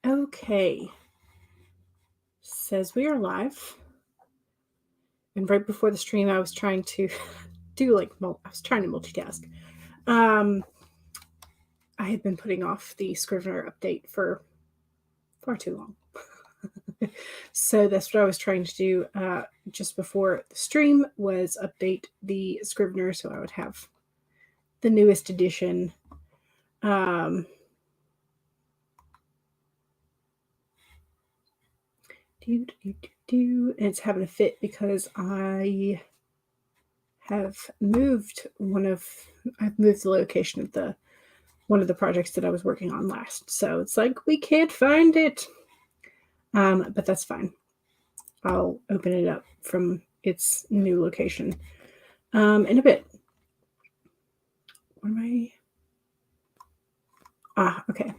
Okay. Says we are live. And right before the stream, I was trying to I was trying to multitask. Um, I had been putting off the Scrivener update for far too long. So that's what I was trying to do just before the stream was update the Scrivener so I would have the newest edition. And it's having a fit because I've moved I've moved the location of one of the projects that I was working on last. So it's like we can't find it. But that's fine. I'll open it up from its new location in a bit. What am I? Okay.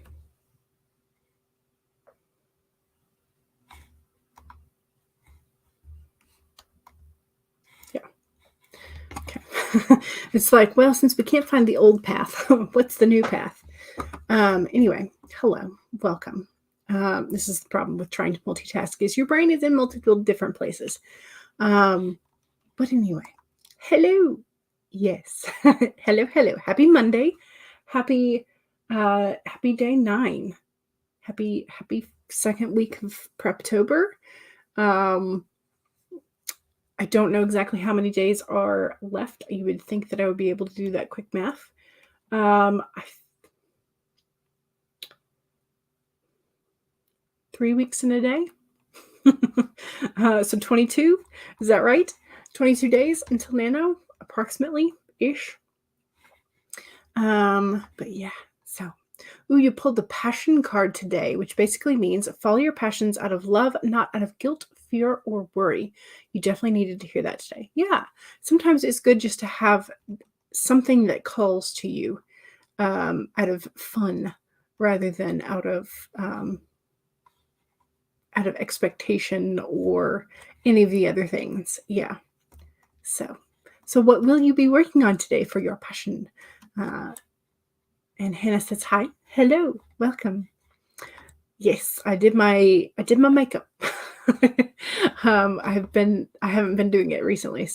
Yeah. Okay. It's like, well, since we can't find the old path, what's the new path? Anyway, hello, welcome. This is the problem with trying to multitask is your brain is in multiple different places. But anyway, hello. Yes. Hello. Happy Monday. Happy day 9. Happy second week of Preptober. I don't know exactly how many days are left. You would think that I would be able to do that quick math. 3 weeks in a day. So 22, is that right? 22 days until Nano, approximately ish. But yeah, so you pulled the passion card today, which basically means follow your passions out of love, not out of guilt, fear, or worry. You definitely needed to hear that today. Yeah, sometimes it's good just to have something that calls to you out of fun rather than out of expectation or any of the other things. Yeah. So what will you be working on today for your passion? And Hannah says hi. Hello, welcome. Yes, I did my makeup. I haven't been doing it recently,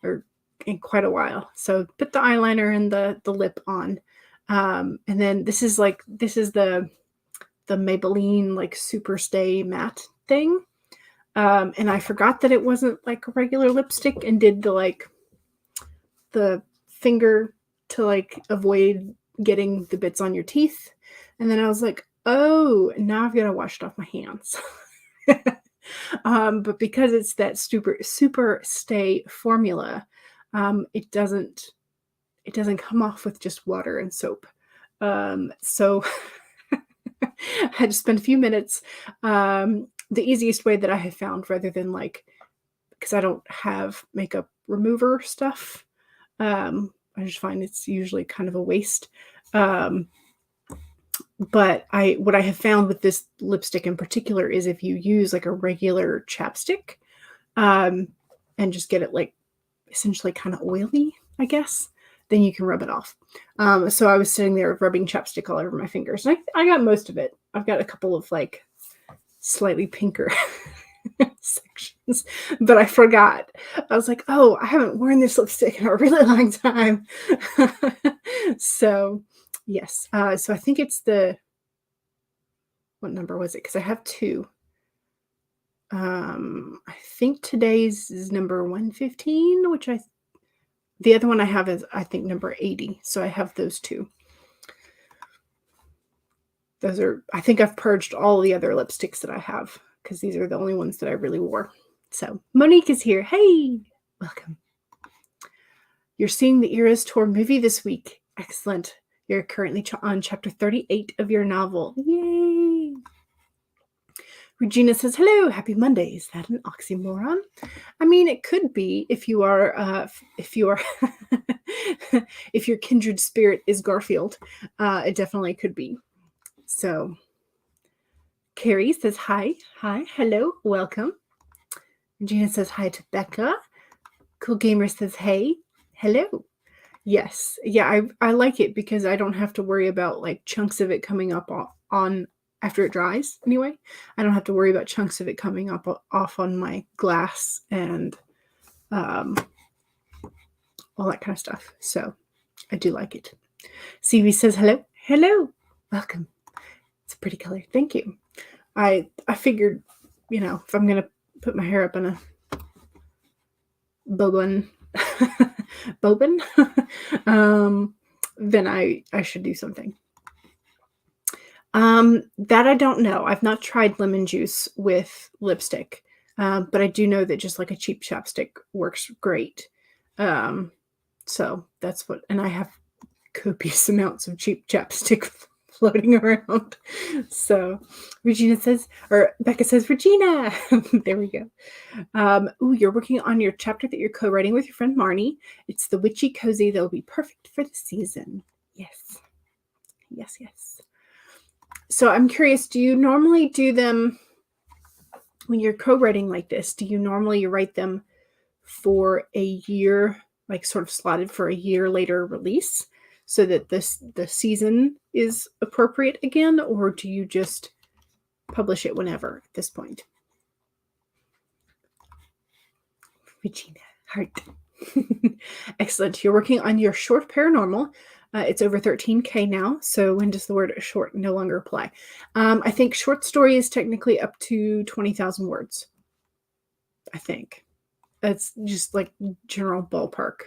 or in quite a while. So put the eyeliner and the lip on. And then this is the Maybelline like Super Stay Matte thing. And I forgot that it wasn't like a regular lipstick and did the finger to like avoid getting the bits on your teeth. And then I was like, oh, now I've got to wash it off my hands. But because it's that super stay formula, it doesn't come off with just water and soap. So I had to spend a few minutes. The easiest way that I have found, rather than because I don't have makeup remover stuff, I just find it's usually kind of a waste. But what I have found with this lipstick in particular is if you use like a regular chapstick, and just get it like essentially kind of oily, I guess, then you can rub it off. So I was sitting there rubbing chapstick all over my fingers, and I got most of it. I've got a couple of like slightly pinker sections, but I forgot. I was like, oh, I haven't worn this lipstick in a really long time. So yes, so I think it's what number was it? Because I have 2. I think today's is number 115, which the other one I have is I think number 80. So I have those 2. Those are, I think I've purged all the other lipsticks that I have because these are the only ones that I really wore. So Monique is here. Hey, welcome. You're seeing the Eras Tour movie this week. Excellent. You're currently on chapter 38 of your novel. Yay. Regina says, hello, happy Monday. Is that an oxymoron? I mean, it could be if you are, if your kindred spirit is Garfield. It definitely could be. So Carrie says, hi, hello, welcome. Regina says, hi to Becca. Cool Gamer says, hey, hello. Yes. Yeah, I like it because I don't have to worry about like chunks of it coming up on after it dries anyway. I don't have to worry about chunks of it coming off on my glass and all that kind of stuff. So I do like it. CV says hello. Hello. Welcome. It's a pretty color. Thank you. I figured, if I'm going to put my hair up in a bobbin, then I should do something. That I don't know. I've not tried lemon juice with lipstick, but I do know that just like a cheap chapstick works great. So that's what, and I have copious amounts of cheap chapstick floating around. So Regina says, or Becca says, Regina, there we go. You're working on your chapter that you're co-writing with your friend Marnie. It's the witchy cozy that'll be perfect for the season. Yes. Yes, yes. So I'm curious, do you normally do them when you're co-writing like this? Do you normally write them for a year, like sort of slotted for a year later release so that the season is appropriate again? Or do you just publish it whenever at this point? Regina, heart. Excellent. You're working on your short paranormal. It's over 13K now. So when does the word short no longer apply? I think short story is technically up to 20,000 words. I think. That's just like general ballpark.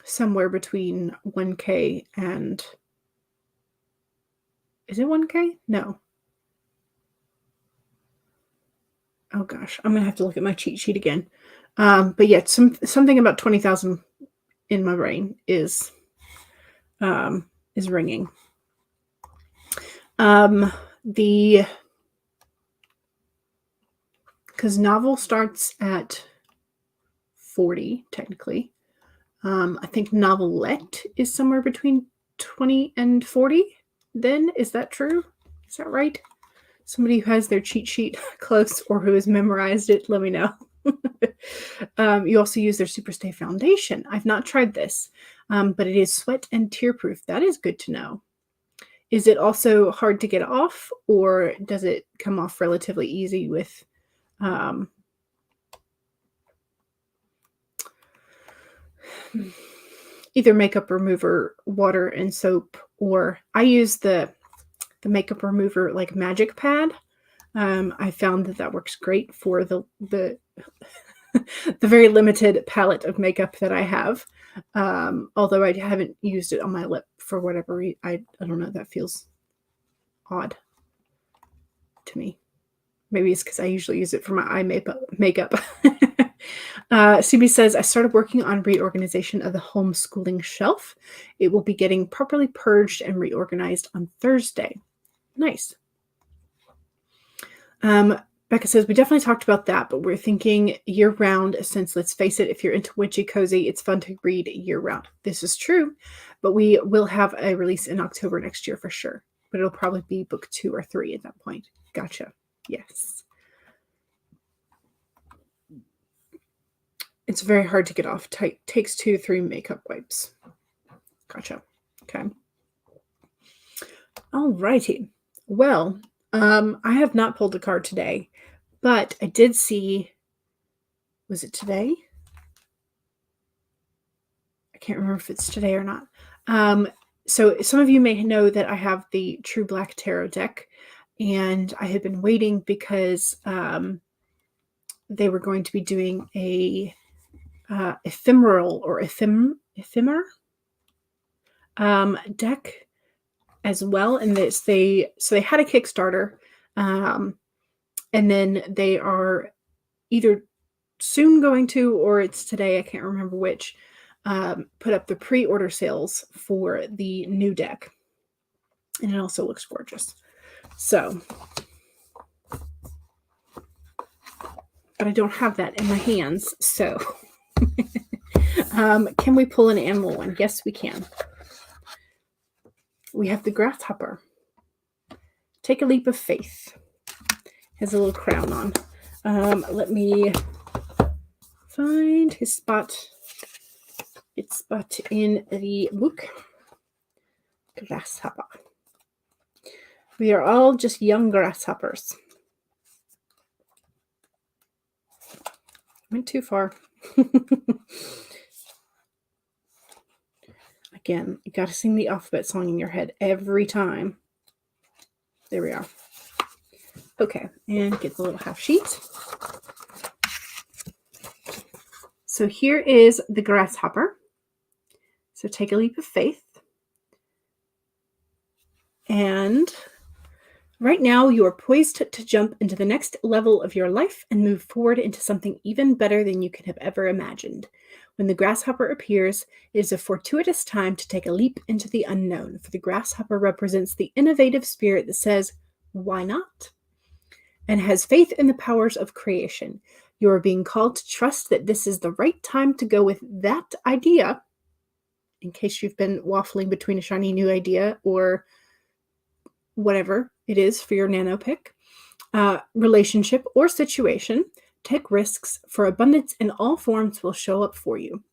Somewhere between 1K and... Is it 1K? No. Oh gosh, I'm going to have to look at my cheat sheet again. But yeah, something about 20,000 in my brain is ringing. Because novel starts at 40 technically. I think novelette is somewhere between 20 and 40. Then is that true? Is that right? Somebody who has their cheat sheet close or who has memorized it, let me know. You also use their Superstay foundation. I've not tried this, but it is sweat and tear proof. That is good to know. Is it also hard to get off, or does it come off relatively easy with either makeup remover, water, and soap? Or I use the makeup remover like magic pad. I found that works great for the the very limited palette of makeup that I have. Although I haven't used it on my lip for whatever reason. I don't know. That feels odd to me. Maybe it's because I usually use it for my eye makeup. CB says, I started working on reorganization of the homeschooling shelf. It will be getting properly purged and reorganized on Thursday. Nice. Becca says, we definitely talked about that, but we're thinking year-round since, let's face it, if you're into witchy cozy, it's fun to read year-round. This is true, but we will have a release in October next year for sure. But it'll probably be book 2 or 3 at that point. Gotcha. Yes. It's very hard to get off. Takes 2 to 3 makeup wipes. Gotcha. Okay. All righty. Well, I have not pulled a card today, but I did see, was it today? I can't remember if it's today or not. So some of you may know that I have the True Black Tarot deck, and I had been waiting because they were going to be doing a ephemeral or ephemer deck as well. And they had a Kickstarter, and then they are either soon going to, or it's today, I can't remember which, put up the pre-order sales for the new deck. And it also looks gorgeous. So, but I don't have that in my hands. So, can we pull an animal one? Yes, we can. We have the grasshopper. Take a leap of faith. Has a little crown on. Let me find his spot. Its spot in the book. grasshopper. We are all just young grasshoppers. Went too far. Again, you got to sing the alphabet song in your head every time. There we are. Okay, and get the little half sheet. So here is the grasshopper. So take a leap of faith. And right now you are poised to jump into the next level of your life and move forward into something even better than you could have ever imagined. When the grasshopper appears, it is a fortuitous time to take a leap into the unknown, for the grasshopper represents the innovative spirit that says, why not? And has faith in the powers of creation. You are being called to trust that this is the right time to go with that idea, in case you've been waffling between a shiny new idea or whatever it is for your nano pick, relationship or situation. Take risks, for abundance in all forms will show up for you.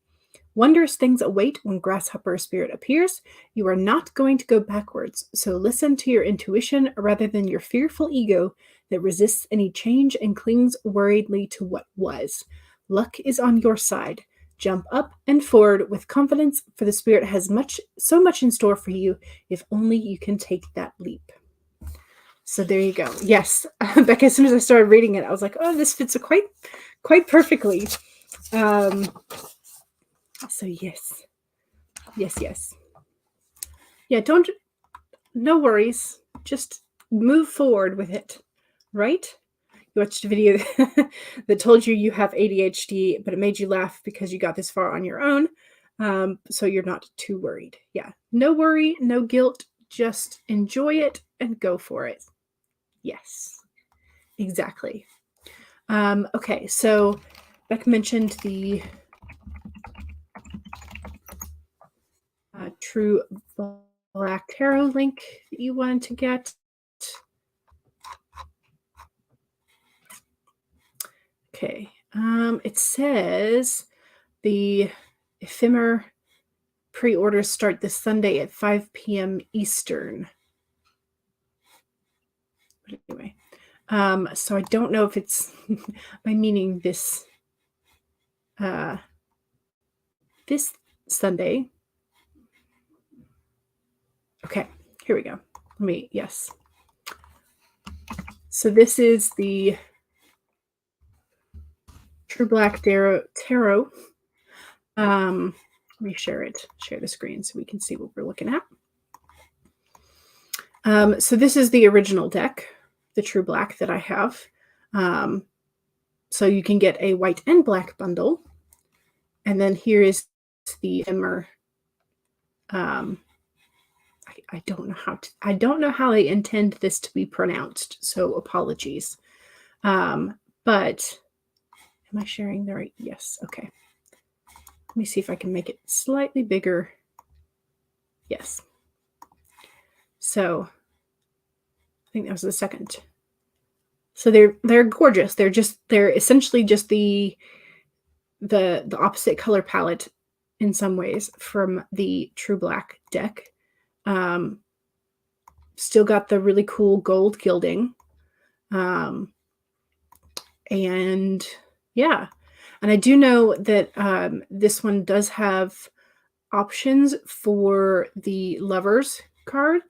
Wondrous things await when grasshopper spirit appears. You are not going to go backwards, so listen to your intuition rather than your fearful ego that resists any change and clings worriedly to what was. Luck is on your side. Jump up and forward with confidence, for the spirit has so much in store for you, if only you can take that leap. So there you go. Yes, Becca, as soon as I started reading it, I was like, oh, this fits quite perfectly. So yes. Yeah, no worries. Just move forward with it, right? You watched a video that told you have ADHD, but it made you laugh because you got this far on your own. So you're not too worried. Yeah, no worry, no guilt. Just enjoy it and go for it. Yes, exactly. Okay, so Beck mentioned the True Black Tarot link that you wanted to get. Okay, it says the ephemer pre-orders start this Sunday at 5 p.m. Eastern. But anyway, so I don't know if it's by meaning this this Sunday. Okay, here we go. Yes. So this is the True Black Tarot. Let me share the screen so we can see what we're looking at. So this is the original deck, the True Black that I have. So you can get a white and black bundle. And then here is the ephemer. I don't know how they intend this to be pronounced, so apologies. But am I sharing the right? Yes. Okay. Let me see if I can make it slightly bigger. Yes. So I think that was the second. So they're gorgeous. They're essentially just the opposite color palette in some ways from the True Black deck. Still got the really cool gold gilding. And yeah. And I do know that this one does have options for the Lovers card,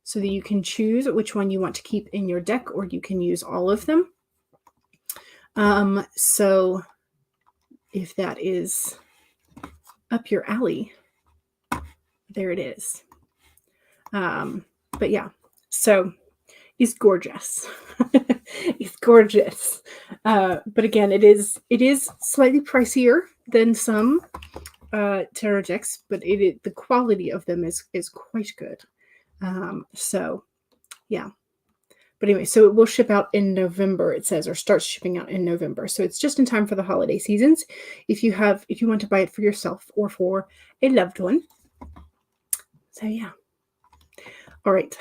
so that you can choose which one you want to keep in your deck, or you can use all of them. So if that is up your alley, there it is. But yeah, so it's gorgeous. It's gorgeous. But again, it is slightly pricier than some tarot decks, but the quality of them is quite good. So yeah. But anyway, so it will ship out in November, it says, or starts shipping out in November. So it's just in time for the holiday seasons. If you want to buy it for yourself or for a loved one. So yeah. All right.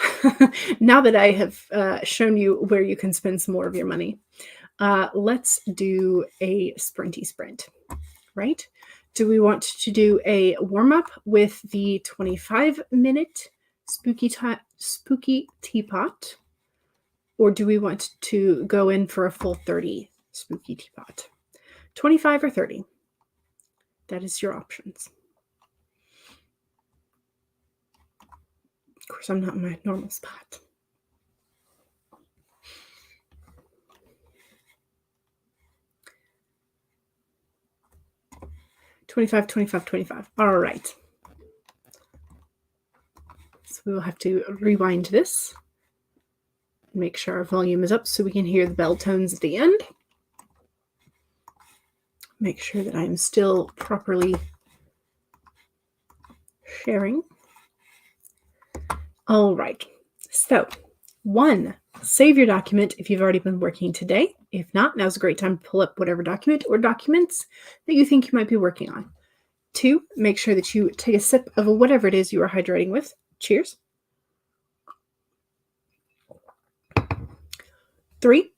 Now that I have shown you where you can spend some more of your money, let's do a sprinty sprint, right? Do we want to do a warm-up with the 25-minute spooky teapot, or do we want to go in for a full 30 spooky teapot? 25 or 30? That is your options. Of course, I'm not in my normal spot. $25, $25, $25. All right. So we will have to rewind this. Make sure our volume is up so we can hear the bell tones at the end. Make sure that I'm still properly sharing. All right. So, 1, save your document if you've already been working today. If not, now's a great time to pull up whatever document or documents that you think you might be working on. 2, make sure that you take a sip of whatever it is you are hydrating with. Cheers. 3,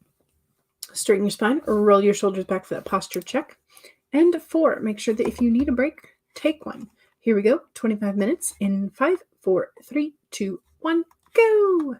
straighten your spine or roll your shoulders back for that posture check. And 4, make sure that if you need a break, take one. Here we go, 25 minutes in 5, 4, 3, 2, 1, go!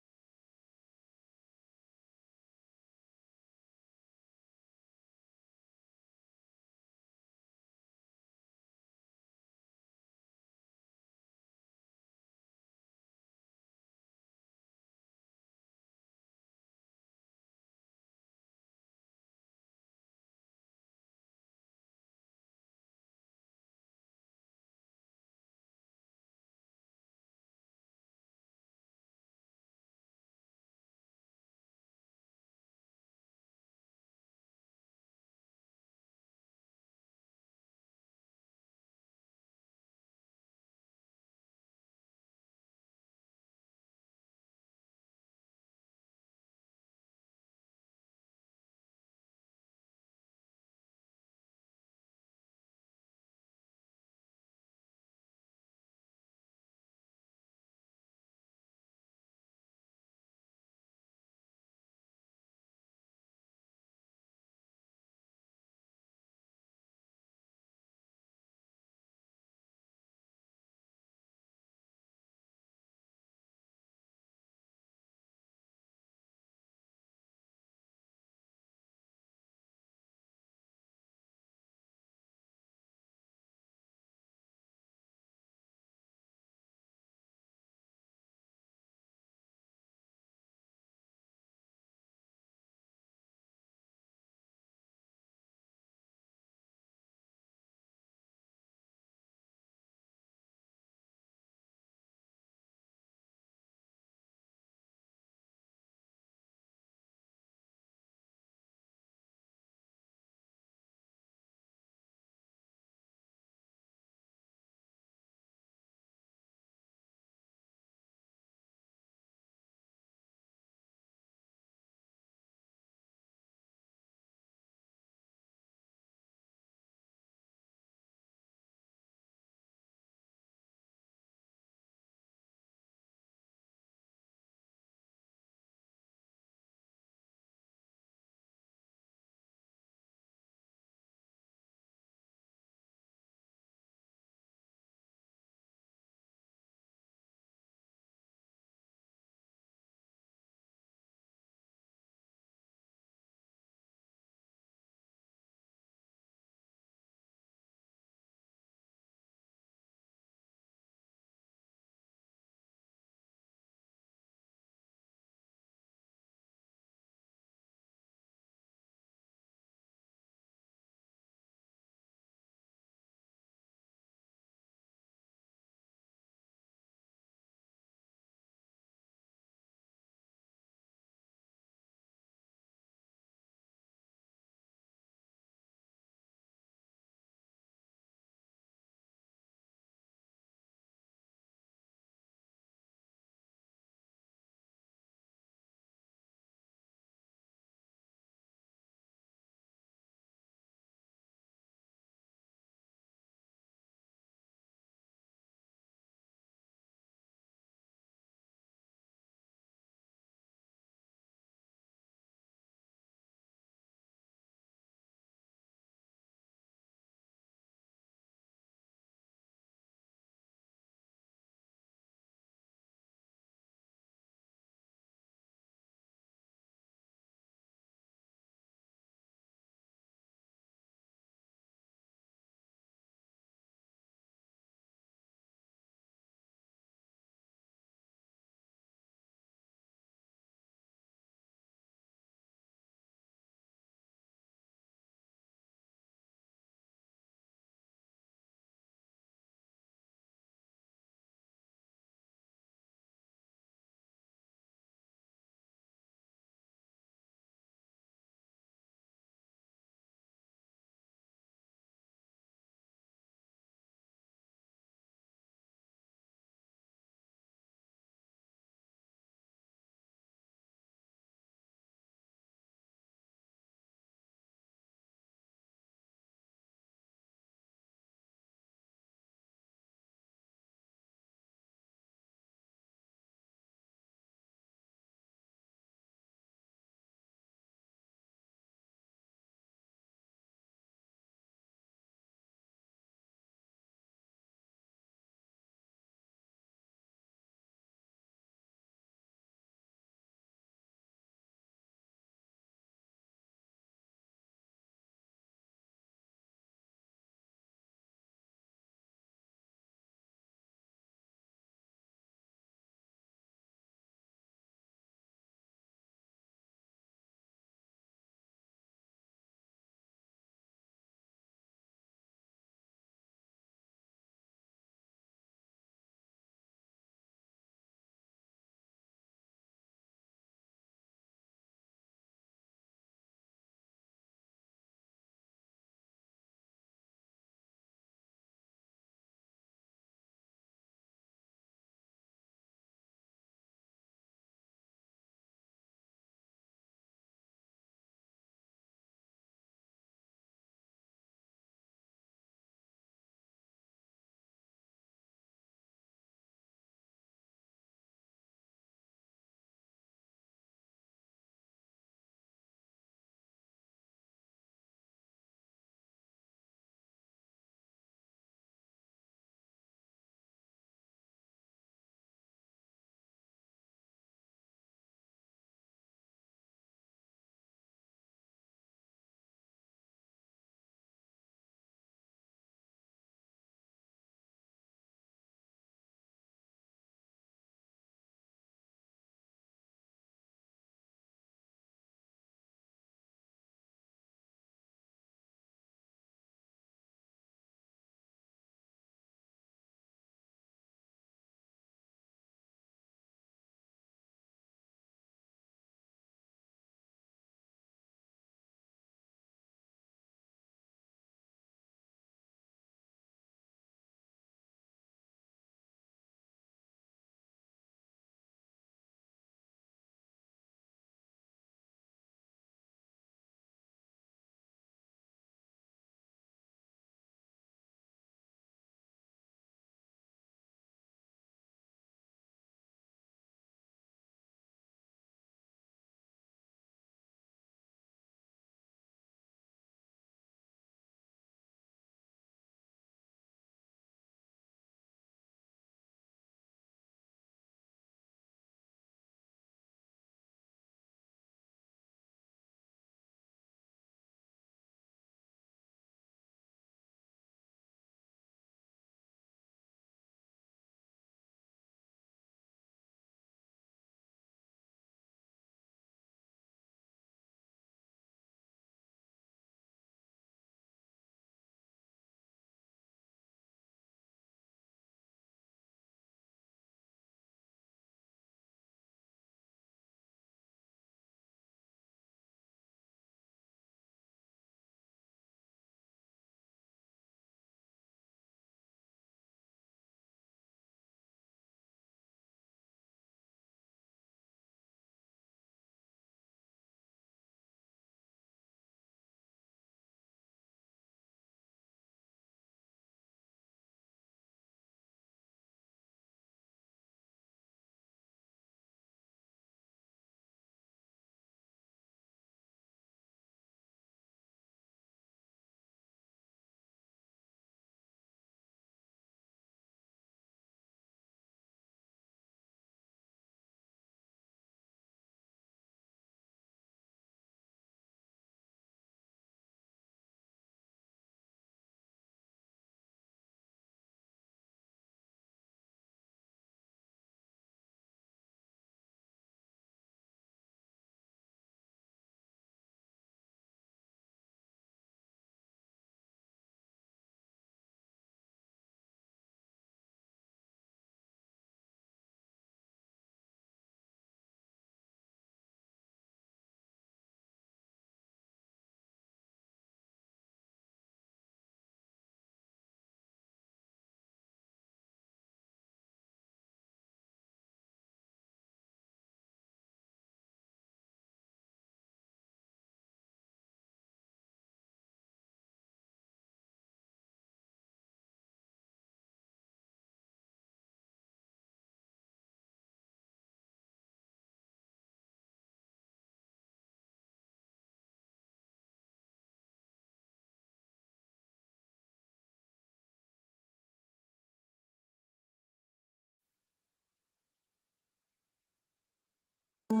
Okay.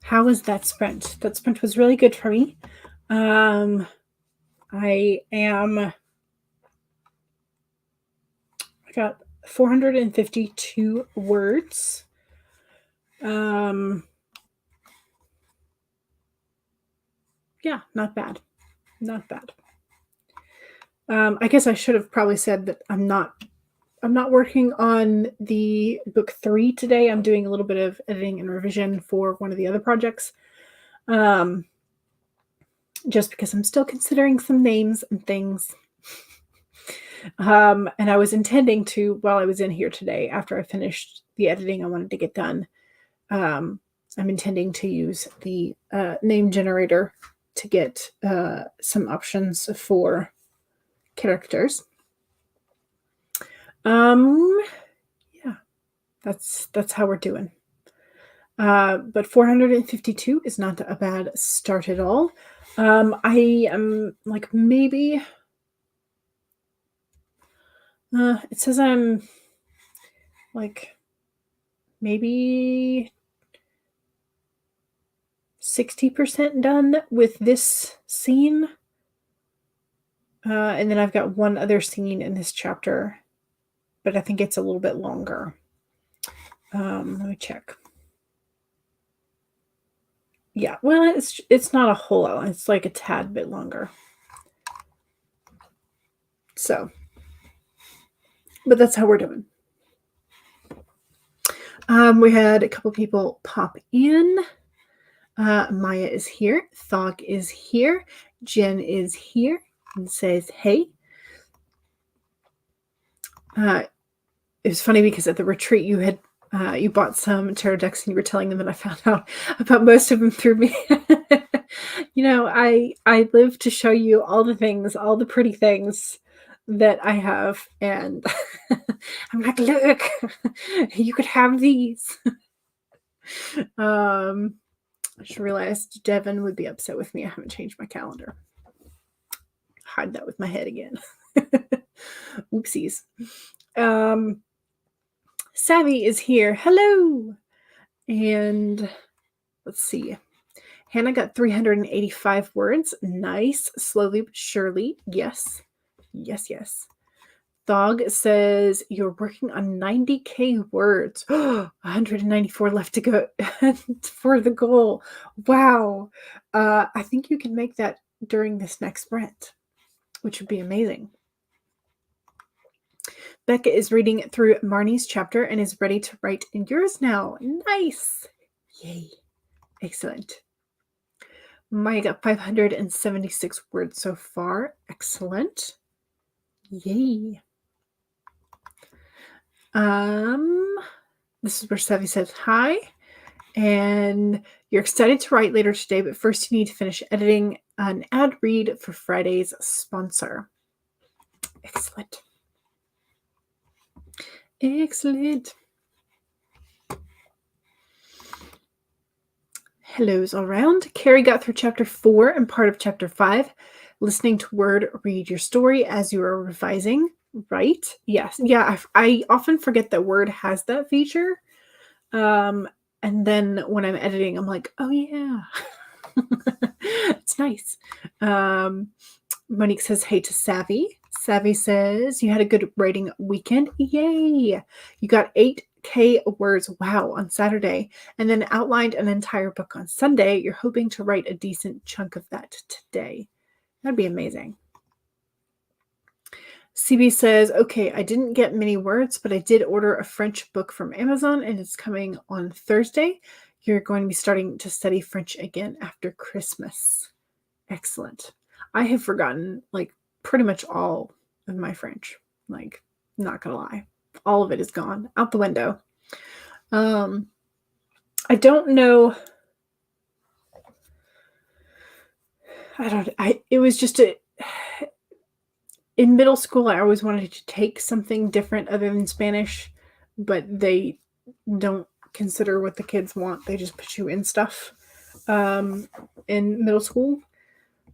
How was that sprint? That sprint was really good for me. I got 452 words. Yeah, not bad. Not bad. I guess I should have probably said that I'm not working on the book 3 today. I'm doing a little bit of editing and revision for one of the other projects. Just because I'm still considering some names and things. And I was intending to, while I was in here today, after I finished the editing I wanted to get done, I'm intending to use the name generator to get some options for characters. Yeah, that's how we're doing. But 452 is not a bad start at all. I am like maybe it says I'm like maybe 60% done with this scene. And then I've got one other scene in this chapter, but I think it's a little bit longer. Let me check. Yeah, well, it's not a whole lot. It's like a tad bit longer. So, but that's how we're doing. We had a couple people pop in. Maya is here. Thog is here. Jen is here and says, hey. It was funny because at the retreat you had you bought some tarot decks and you were telling them that I found out about most of them through me. I live to show you all the things, all the pretty things that I have, and I'm like, look, you could have these. I just realized Devin would be upset with me. I haven't changed my calendar. Hide that with my head again. Oopsies. Savvy is here. Hello. And let's see. Hannah got 385 words. Nice. Slowly but surely. Yes. Yes, yes. Thog says you're working on 90K words. 194 left to go for the goal. Wow. I think you can make that during this next sprint, which would be amazing. Becca is reading through Marnie's chapter and is ready to write in yours now. Nice. Yay. Excellent. Maya got 576 words so far. Excellent. Yay. This is where Savvy says hi. And you're excited to write later today, but first you need to finish editing an ad read for Friday's sponsor. Excellent. Excellent. Hellos all around. Carrie got through chapter 4 and part of chapter 5. Listening to Word read your story as you are revising. Right? Yes. Yeah, I often forget that Word has that feature. And then when I'm editing, I'm like, oh yeah. It's nice. Monique says hey to Savvy. Savvy says you had a good writing weekend. Yay. You got 8K words. Wow. On Saturday. And then outlined an entire book on Sunday. You're hoping to write a decent chunk of that today. That'd be amazing. CB says, okay, I didn't get many words, but I did order a French book from Amazon and it's coming on Thursday. You're going to be starting to study French again after Christmas. Excellent. I have forgotten like pretty much all of my French. Like, not gonna lie. All of it is gone out the window. I don't know. It was just in middle school, I always wanted to take something different other than Spanish, but they don't consider what the kids want. They just put you in stuff in middle school,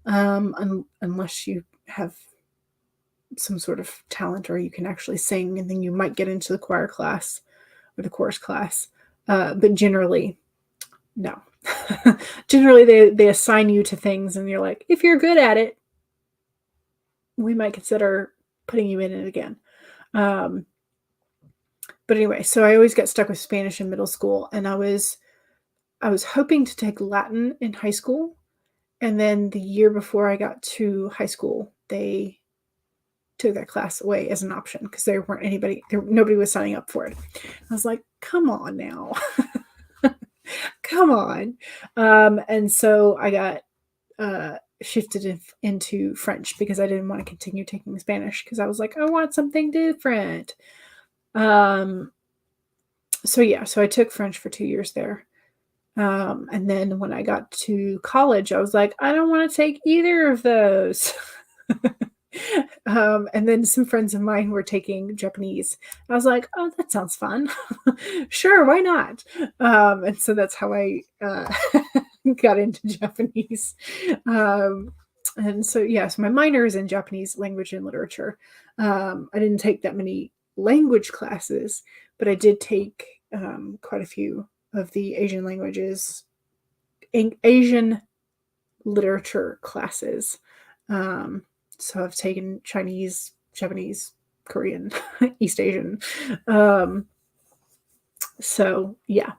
unless you have some sort of talent or you can actually sing, and then you might get into the choir class or the chorus class. But generally, no. Generally, they assign you to things, and you're like, if you're good at it, we might consider putting you in it again. But anyway, so I always got stuck with Spanish in middle school, and I was hoping to take Latin in high school, and then the year before I got to high school, they took that class away as an option because nobody was signing up for it. I was like, come on now. Come on. And so I got shifted into French because I didn't want to continue taking Spanish because I was like, I want something different. So I took French for 2 years there. And then when I got to college, I was like, I don't want to take either of those. And then some friends of mine were taking Japanese. I was like, oh, that sounds fun. Sure, why not? And so that's how I got into Japanese. And so, so my minor is in Japanese language and literature. I didn't take that many language classes, but I did take quite a few of the Asian languages, Asian literature classes. So I've taken Chinese, Japanese, Korean, East Asian. So yeah.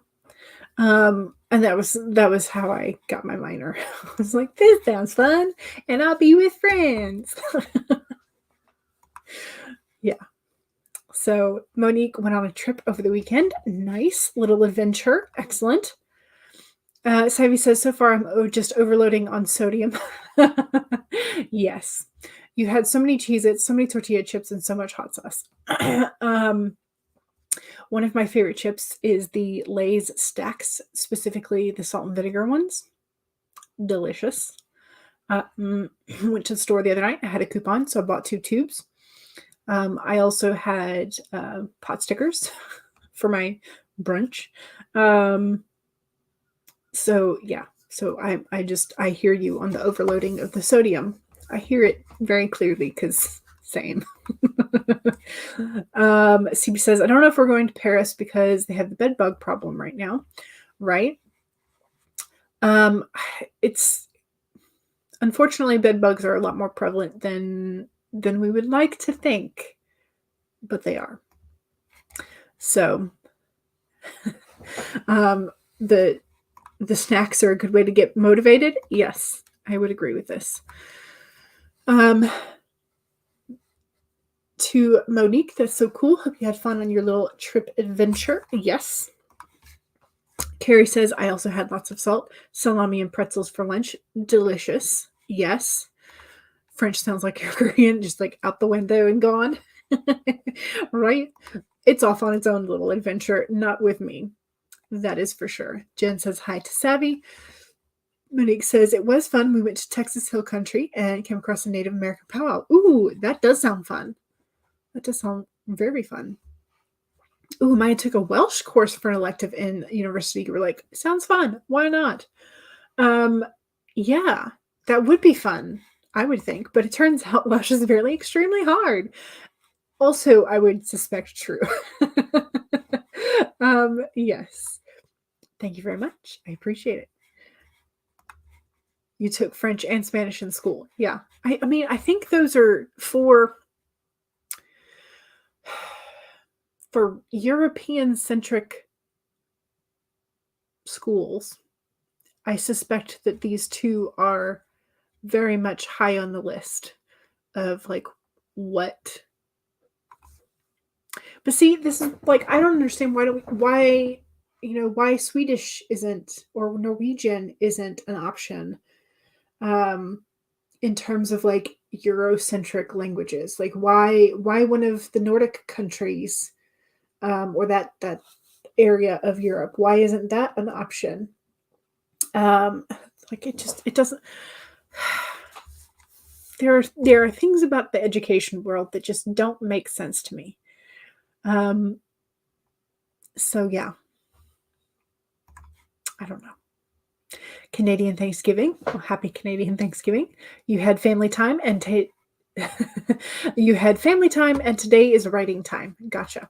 And that was how I got my minor. I was like, this sounds fun, and I'll be with friends. Yeah. So Monique went on a trip over the weekend. Nice little adventure. Excellent. Savvy says, so far I'm just overloading on sodium. Yes. You had so many Cheez-Its, so many tortilla chips, and so much hot sauce. One of my favorite chips is the Lay's Stacks, specifically the salt and vinegar ones. Delicious. Went to the store the other night. I had a coupon, so I bought 2 tubes. I also had pot stickers for my brunch. So yeah, so I hear you on the overloading of the sodium. I hear it very clearly because same. CB says, I don't know if we're going to Paris because they have the bed bug problem right now, right? It's unfortunately bed bugs are a lot more prevalent than we would like to think, but they are. So the snacks are a good way to get motivated. Yes, I would agree with this. To Monique, that's so cool. Hope you had fun on your little trip adventure. Yes. Carrie says, I also had lots of salt, salami, and pretzels for lunch. Delicious. Yes. French sounds like you're Korean, just like out the window and gone. Right? It's off on its own little adventure, not with me. That is for sure. Jen says hi to Savvy. Monique says, it was fun. We went to Texas Hill Country and came across a Native American powwow. Ooh, that does sound fun. That does sound very fun. Ooh, Maya took a Welsh course for an elective in university. We're like, sounds fun. Why not? Yeah, that would be fun, I would think. But it turns out Welsh is really extremely hard. Also, I would suspect true. Yes. Thank you very much. I appreciate it. You took French and Spanish in school. Yeah. I mean, I think those are for European-centric schools. I suspect that these two are very much high on the list of like what. But see, this is like, I don't understand why Swedish isn't, or Norwegian isn't an option in terms of like Eurocentric languages. Like why one of the Nordic countries or that area of Europe, why isn't that an option? Like it doesn't. There are things about the education world that just don't make sense to me. So yeah. I don't know. Canadian Thanksgiving. Well, happy Canadian Thanksgiving. You had family time and you had family time and today is writing time. Gotcha.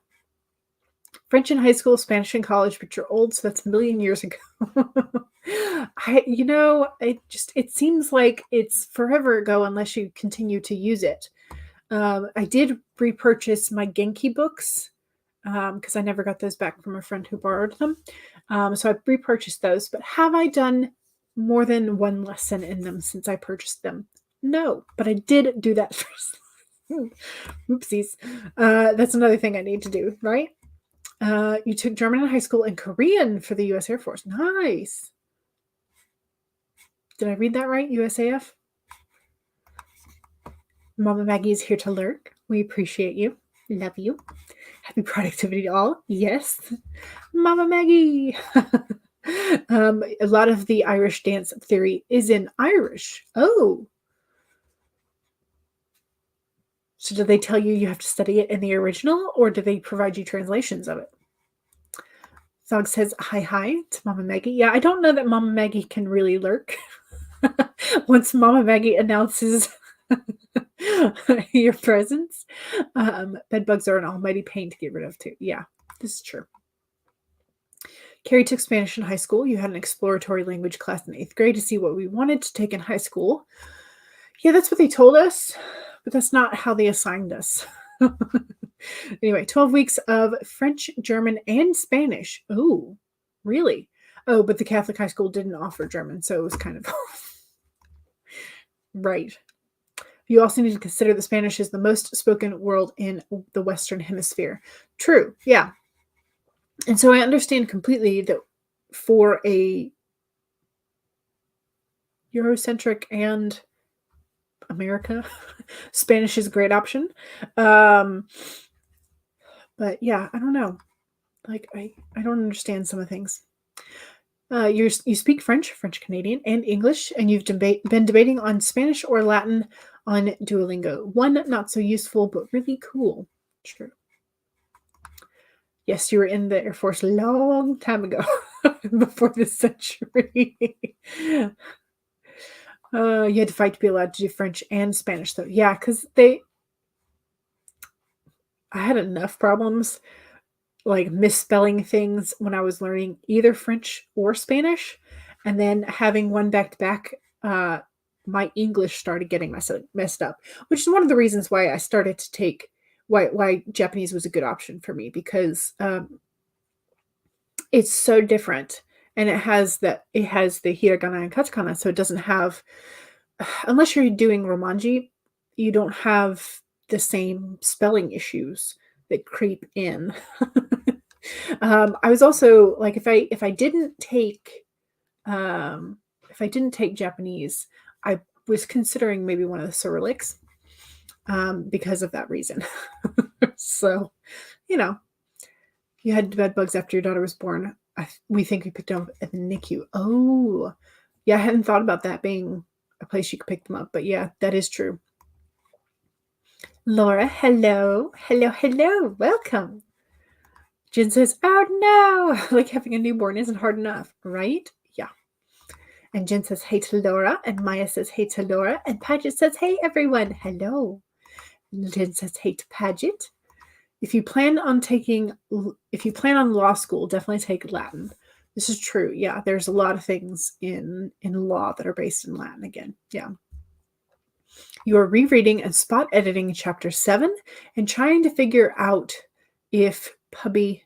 French in high school, Spanish in college, but you're old, so that's a million years ago. It seems like it's forever ago unless you continue to use it. I did repurchase my Genki books because I never got those back from a friend who borrowed them. So I repurchased those, but have I done more than one lesson in them since I purchased them? No, but I did do that first. Oopsies. That's another thing I need to do, right? You took German in high school and Korean for the U.S. Air Force. Nice. Did I read that right? USAF? Mama Maggie is here to lurk. We appreciate you. Love you. Happy productivity to all. Yes. Mama Maggie. A lot of the Irish dance theory is in Irish. Oh. So do they tell you have to study it in the original, or do they provide you translations of it? Zog says hi to Mama Maggie. Yeah, I don't know that Mama Maggie can really lurk. Once Mama Maggie announces your presence, bed bugs are an almighty pain to get rid of too. Yeah, this is true. Carrie took Spanish in high school. You had an exploratory language class in 8th grade to see what we wanted to take in high school. Yeah, that's what they told us, but that's not how they assigned us. Anyway, 12 weeks of French, German, and Spanish. Oh, really? Oh, but the Catholic high school didn't offer German, so it was kind of right. You also need to consider that Spanish is the most spoken world in the Western Hemisphere. True, yeah. And so I understand completely that for a Eurocentric and America, Spanish is a great option. But yeah, I don't know. Like, I don't understand some of the things. You speak French Canadian, and English, and you've been debating on Spanish or Latin on Duolingo. One not so useful, but really cool. True. Yes, you were in the Air Force a long time ago, before this century. You had to fight to be allowed to do French and Spanish, though. Yeah, because I had enough problems, like misspelling things when I was learning either French or Spanish, and then having one back to back, my English started getting messed up, which is one of the reasons why I started to take why Japanese was a good option for me, because it's so different, and it has the hiragana and katakana, so it doesn't have, unless you're doing romanji, you don't have the same spelling issues that creep in. I was also like, if I didn't take Japanese, I was considering maybe one of the Cyrillics, because of that reason. So, you had bed bugs after your daughter was born. We think we picked them up at the NICU. Oh, yeah, I hadn't thought about that being a place you could pick them up, but yeah, that is true. Laura, hello, welcome. Jen says, oh no, like having a newborn isn't hard enough, right? Yeah. And Jen says, hey to Laura, and Maya says, hey to Laura, and Paget says, hey everyone, hello. And Jen says, hey to Paget. If you plan on law school, definitely take Latin. This is true. Yeah, there's a lot of things in law that are based in Latin again. Yeah. You are rereading and spot editing chapter 7 and trying to figure out if puppy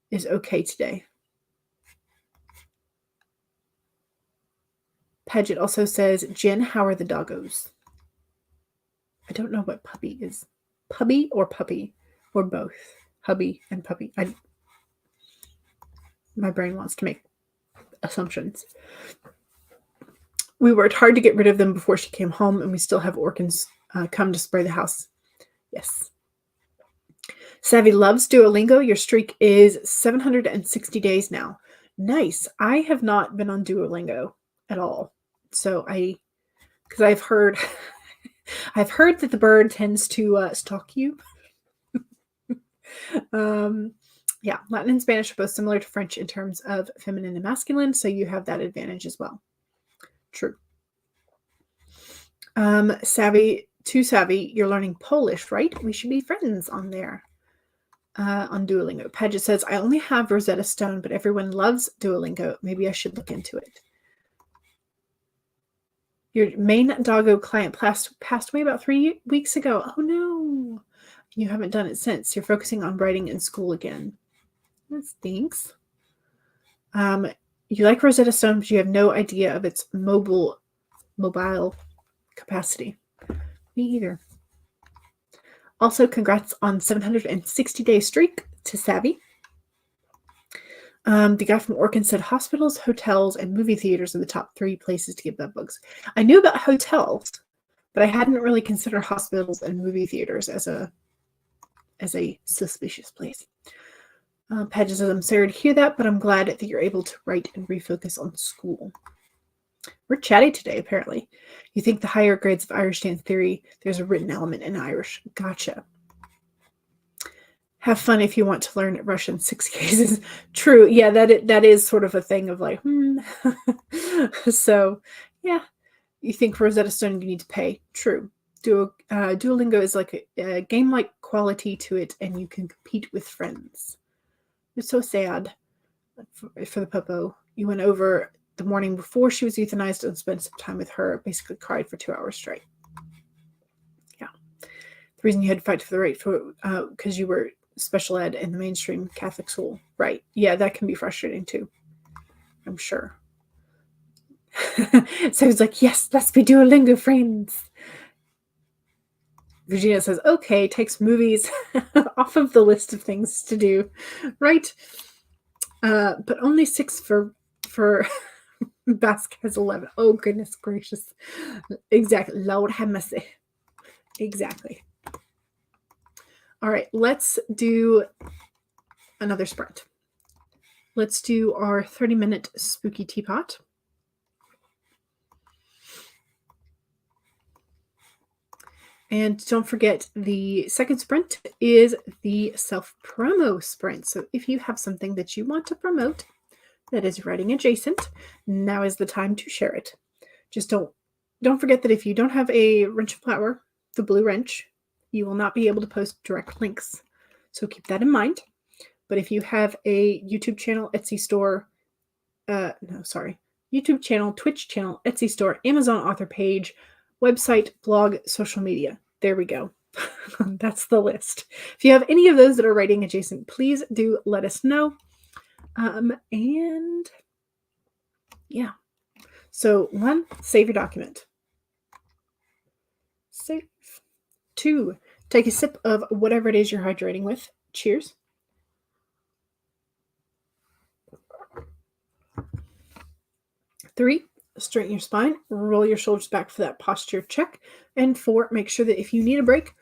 is okay today. Paget also says, Jen, how are the doggos? I don't know what puppy is. Puppy or puppy? Or both? Hubby and puppy. My brain wants to make assumptions. We worked hard to get rid of them before she came home, and we still have orphans come to spray the house. Yes. Savvy loves Duolingo. Your streak is 760 days now. Nice. I have not been on Duolingo at all. So because I've heard that the bird tends to stalk you. Yeah, Latin and Spanish are both similar to French in terms of feminine and masculine, so you have that advantage as well. True. Too savvy, you're learning Polish, right? We should be friends on there. On Duolingo. Paget says, I only have Rosetta Stone, but everyone loves Duolingo. Maybe I should look into it. Your main doggo client passed away about 3 weeks ago. Oh no. You haven't done it since. You're focusing on writing in school again. That stinks. You like Rosetta Stone, but you have no idea of its mobile capacity. Me either. Also, congrats on 760-day streak to Savvy. The guy from Orkin said hospitals, hotels, and movie theaters are the top 3 places to get bed bugs. I knew about hotels, but I hadn't really considered hospitals and movie theaters as a suspicious place. Paget says, I'm sorry to hear that, but I'm glad that you're able to write and refocus on school. We're chatty today, apparently. You think the higher grades of Irish dance theory, there's a written element in Irish. Gotcha. Have fun if you want to learn Russian 6 cases. True. Yeah, that is sort of a thing of like, So, yeah. You think for Rosetta Stone you need to pay. True. Duolingo is like a game-like quality to it, and you can compete with friends. It's so sad for the Popo. You went over the morning before she was euthanized and spent some time with her, basically cried for 2 hours straight. Yeah. The reason you had to fight for the right for because you were special ed in the mainstream Catholic school. Right. Yeah, that can be frustrating too. I'm sure. So he's like, yes, let's be Duolingo friends. Virginia says, okay, takes movies off of the list of things to do. Right. But only 6 for Basque has 11. Oh, goodness gracious. Exactly. Lord have mercy. Exactly. All right, let's do another sprint. Let's do our 30-minute spooky teapot. And don't forget, the second sprint is the self-promo sprint. So if you have something that you want to promote that is writing adjacent, now is the time to share it. Just don't forget that if you don't have a wrench and flower, the blue wrench, you will not be able to post direct links. So keep that in mind. But if you have a YouTube channel, Etsy store, YouTube channel, Twitch channel, Etsy store, Amazon author page, website, blog, social media. There we go. That's the list. If you have any of those that are writing adjacent, please do let us know. And yeah. So 1, save your document. Save. 2, take a sip of whatever it is you're hydrating with. Cheers. 3, straighten your spine, roll your shoulders back for that posture check. And 4, make sure that if you need a break,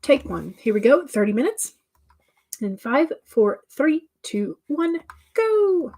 take one. Here we go, 30 minutes. And 5, 4, 3, 2, 1, go.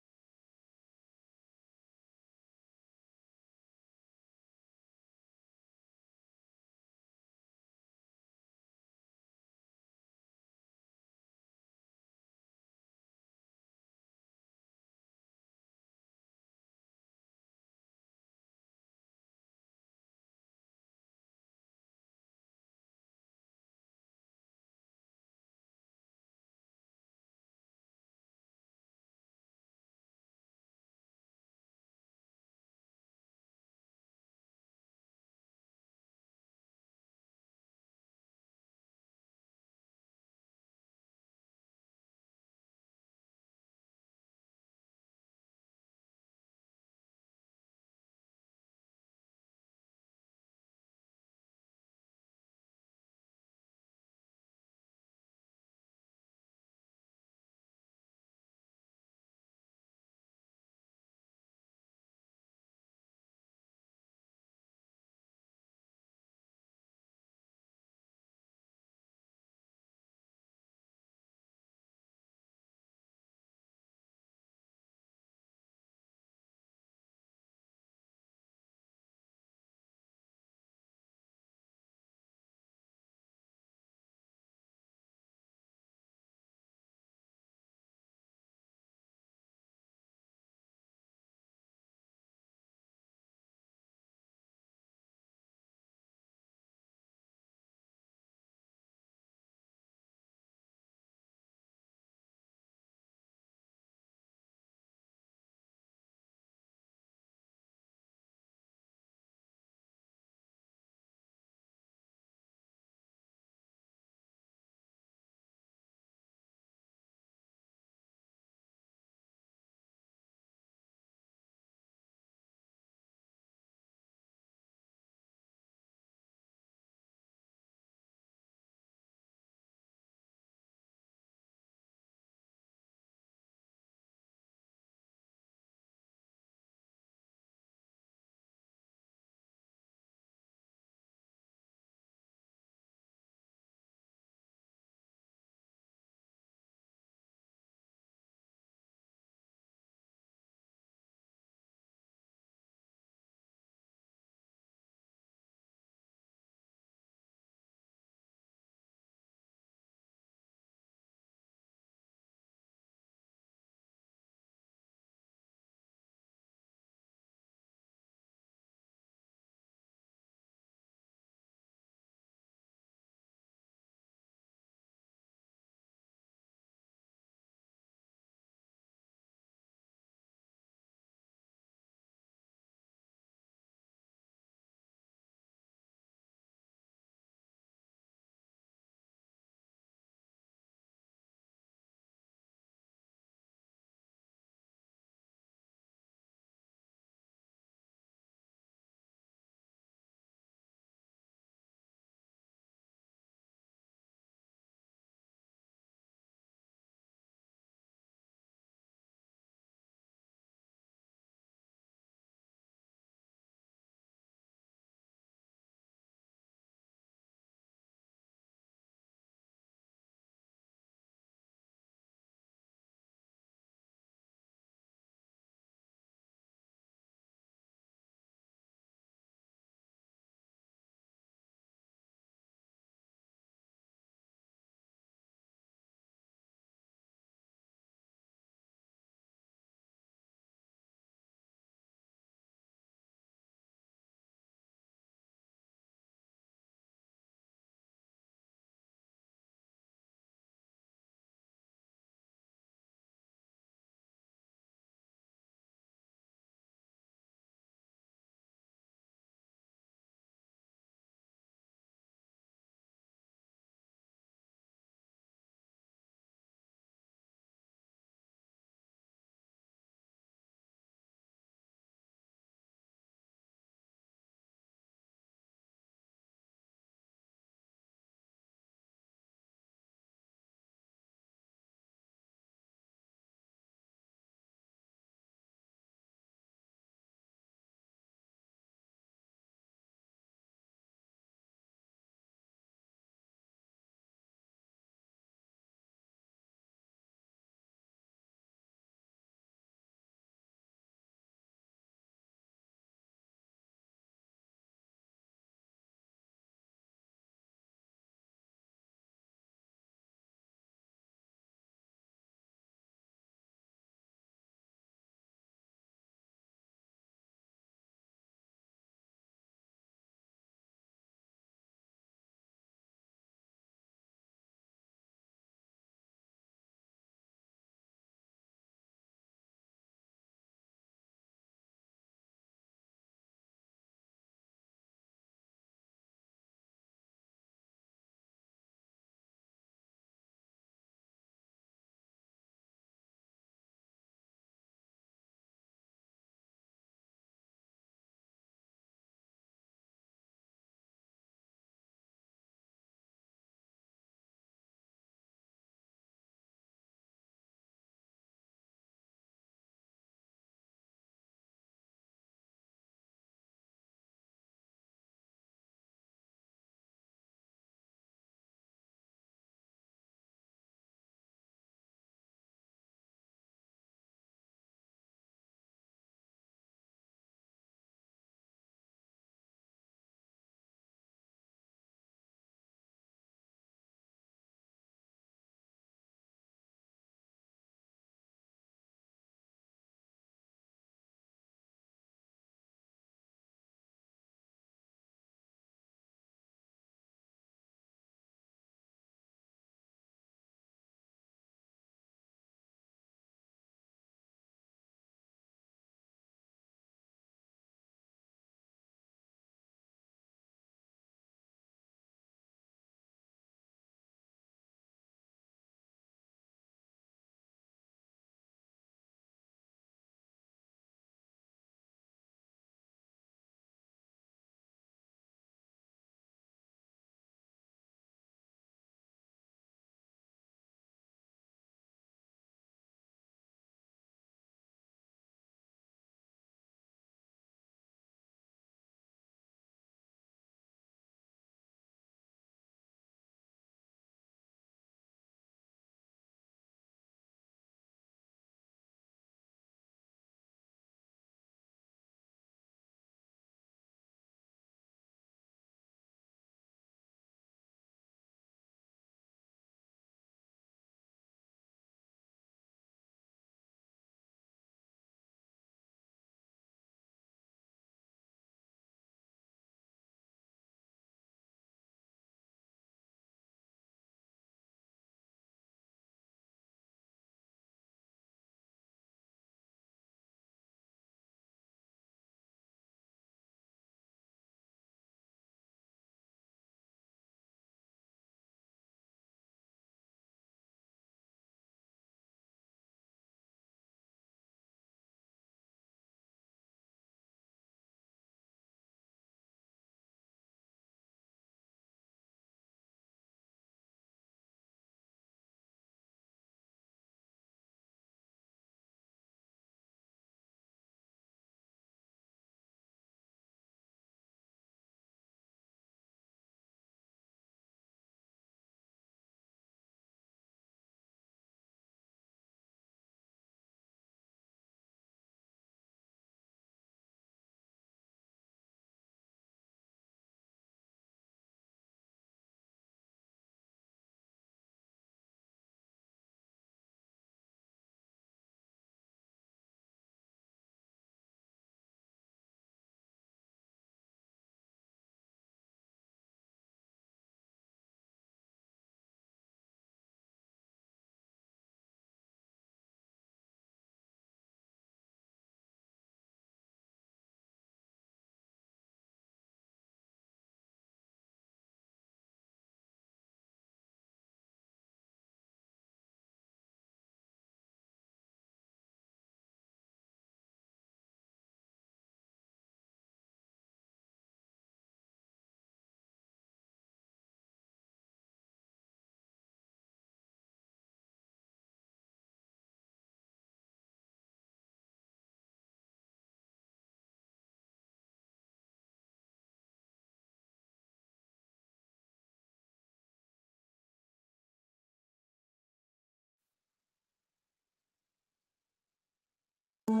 Okay.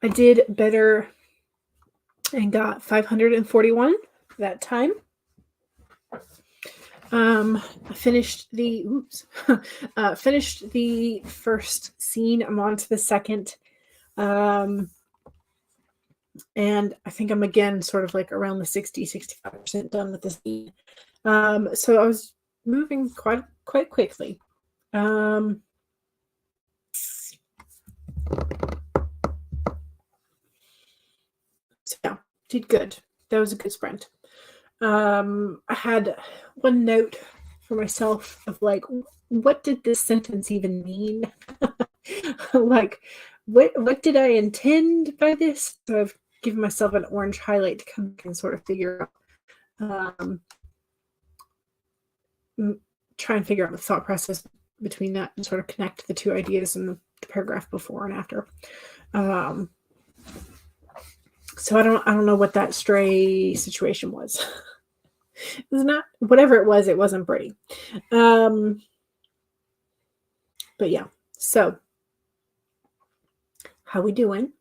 I did better and got 541 that time. I finished the finished the first scene. I'm on to the second. And I think I'm again sort of like around the 65% done with this scene. So I was moving quite quickly. So yeah, did good. That was a good sprint. I had one note for myself of like, what did this sentence even mean? Like, what did I intend by this? So I've given myself an orange highlight to come and sort of figure out, try and figure out the thought process between that and sort of connect the two ideas in the paragraph before and after. So I don't know what that stray situation was. It was not, whatever it wasn't pretty. But yeah, so how we doing?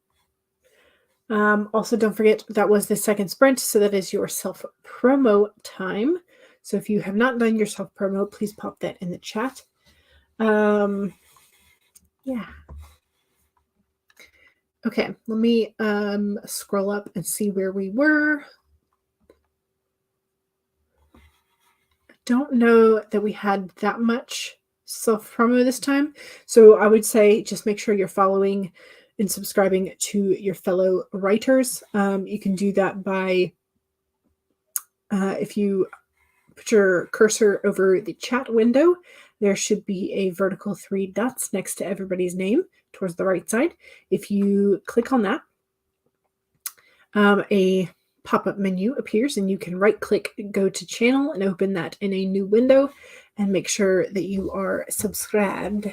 Also, don't forget that was the second sprint, so that is your self-promo time. So if you have not done your self-promo, please pop that in the chat. Yeah. Okay, let me scroll up and see where we were. I don't know that we had that much self-promo this time. So I would say just make sure you're following and subscribing to your fellow writers. You can do that by if you put your cursor over the chat window, there should be a vertical 3 dots next to everybody's name towards the right side. If you click on that, a pop-up menu appears and you can right-click, go to channel and open that in a new window and make sure that you are subscribed.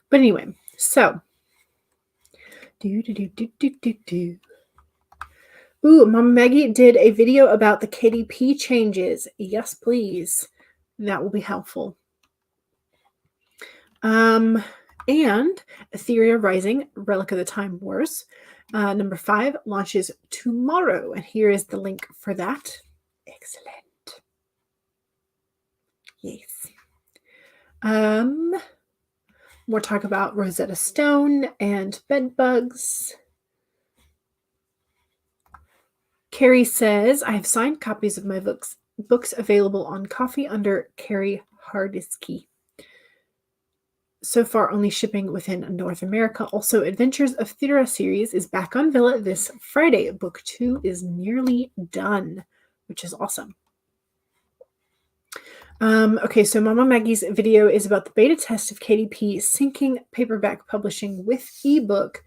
But anyway, so Ooh, Mama Maggie did a video about the KDP changes. Yes, please. That will be helpful. And Etheria Rising, Relic of the Time Wars, number 5 launches tomorrow, and here is the link for that. Excellent. Yes. More talk about Rosetta Stone and bed bugs. Carrie says, I have signed copies of my books available on Coffee under Carrie Hardisky. So far, only shipping within North America. Also, Adventures of Thera series is back on Villa this Friday. Book 2 is nearly done, which is awesome. Okay, so Mama Maggie's video is about the beta test of KDP syncing paperback publishing with ebook,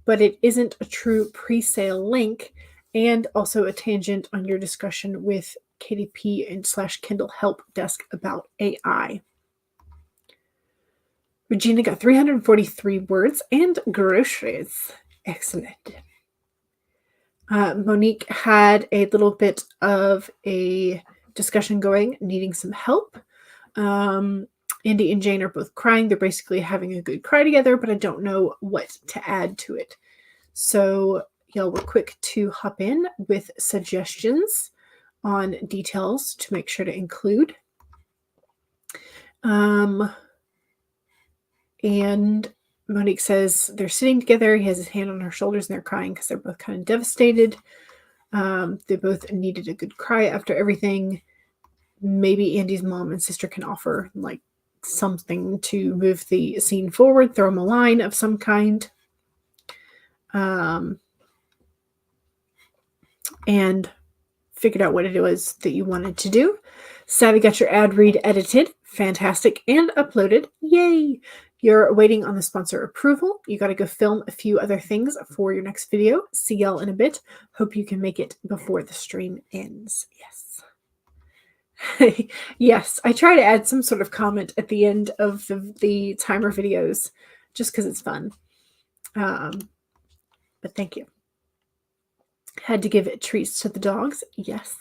but it isn't a true pre-sale link, and also a tangent on your discussion with KDP and / Kindle Help Desk about AI. Regina got 343 words and groceries. Excellent. Monique had a little bit of a discussion going, needing some help. Andy and Jane are both crying. They're basically having a good cry together, but I don't know what to add to it. So y'all were quick to hop in with suggestions on details to make sure to include. And Monique says they're sitting together. He has his hand on her shoulders and they're crying because they're both kind of devastated. They both needed a good cry after everything. Maybe Andy's mom and sister can offer like something to move the scene forward, throw him a line of some kind. And figured out what it was that you wanted to do. Savvy got your ad read edited. Fantastic. And uploaded. Yay! You're waiting on the sponsor approval. You got to go film a few other things for your next video. See y'all in a bit. Hope you can make it before the stream ends. Yes. Yes, I try to add some sort of comment at the end of the timer videos just because it's fun. But thank you. Had to give it treats to the dogs. Yes.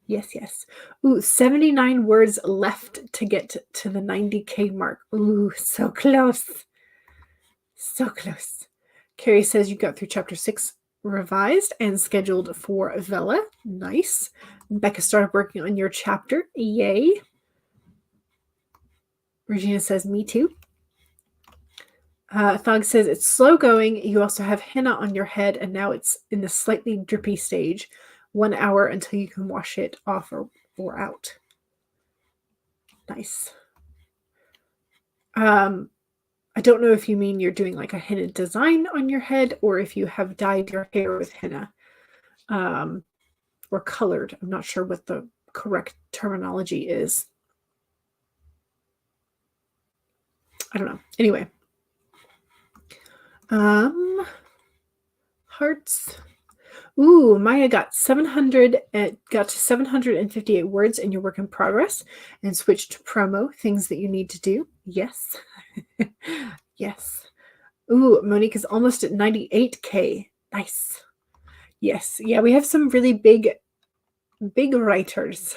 Yes, yes. Ooh, 79 words left to get to the 90K mark. Ooh, so close. So close. Carrie says you got through chapter 6 revised and scheduled for Vela. Nice. Becca started working on your chapter. Yay. Regina says, me too. Thog says it's slow going. You also have henna on your head, and now it's in the slightly drippy stage. 1 hour until you can wash it off or out. Nice. I don't know if you mean you're doing like a henna design on your head or if you have dyed your hair with henna or colored. I'm not sure what the correct terminology is. I don't know. Anyway. Hearts. Ooh, Maya got got to 758 words in your work in progress and switched to promo, things that you need to do. Yes. Yes. Ooh, Monique is almost at 98K. Nice. Yes. Yeah, we have some really big writers.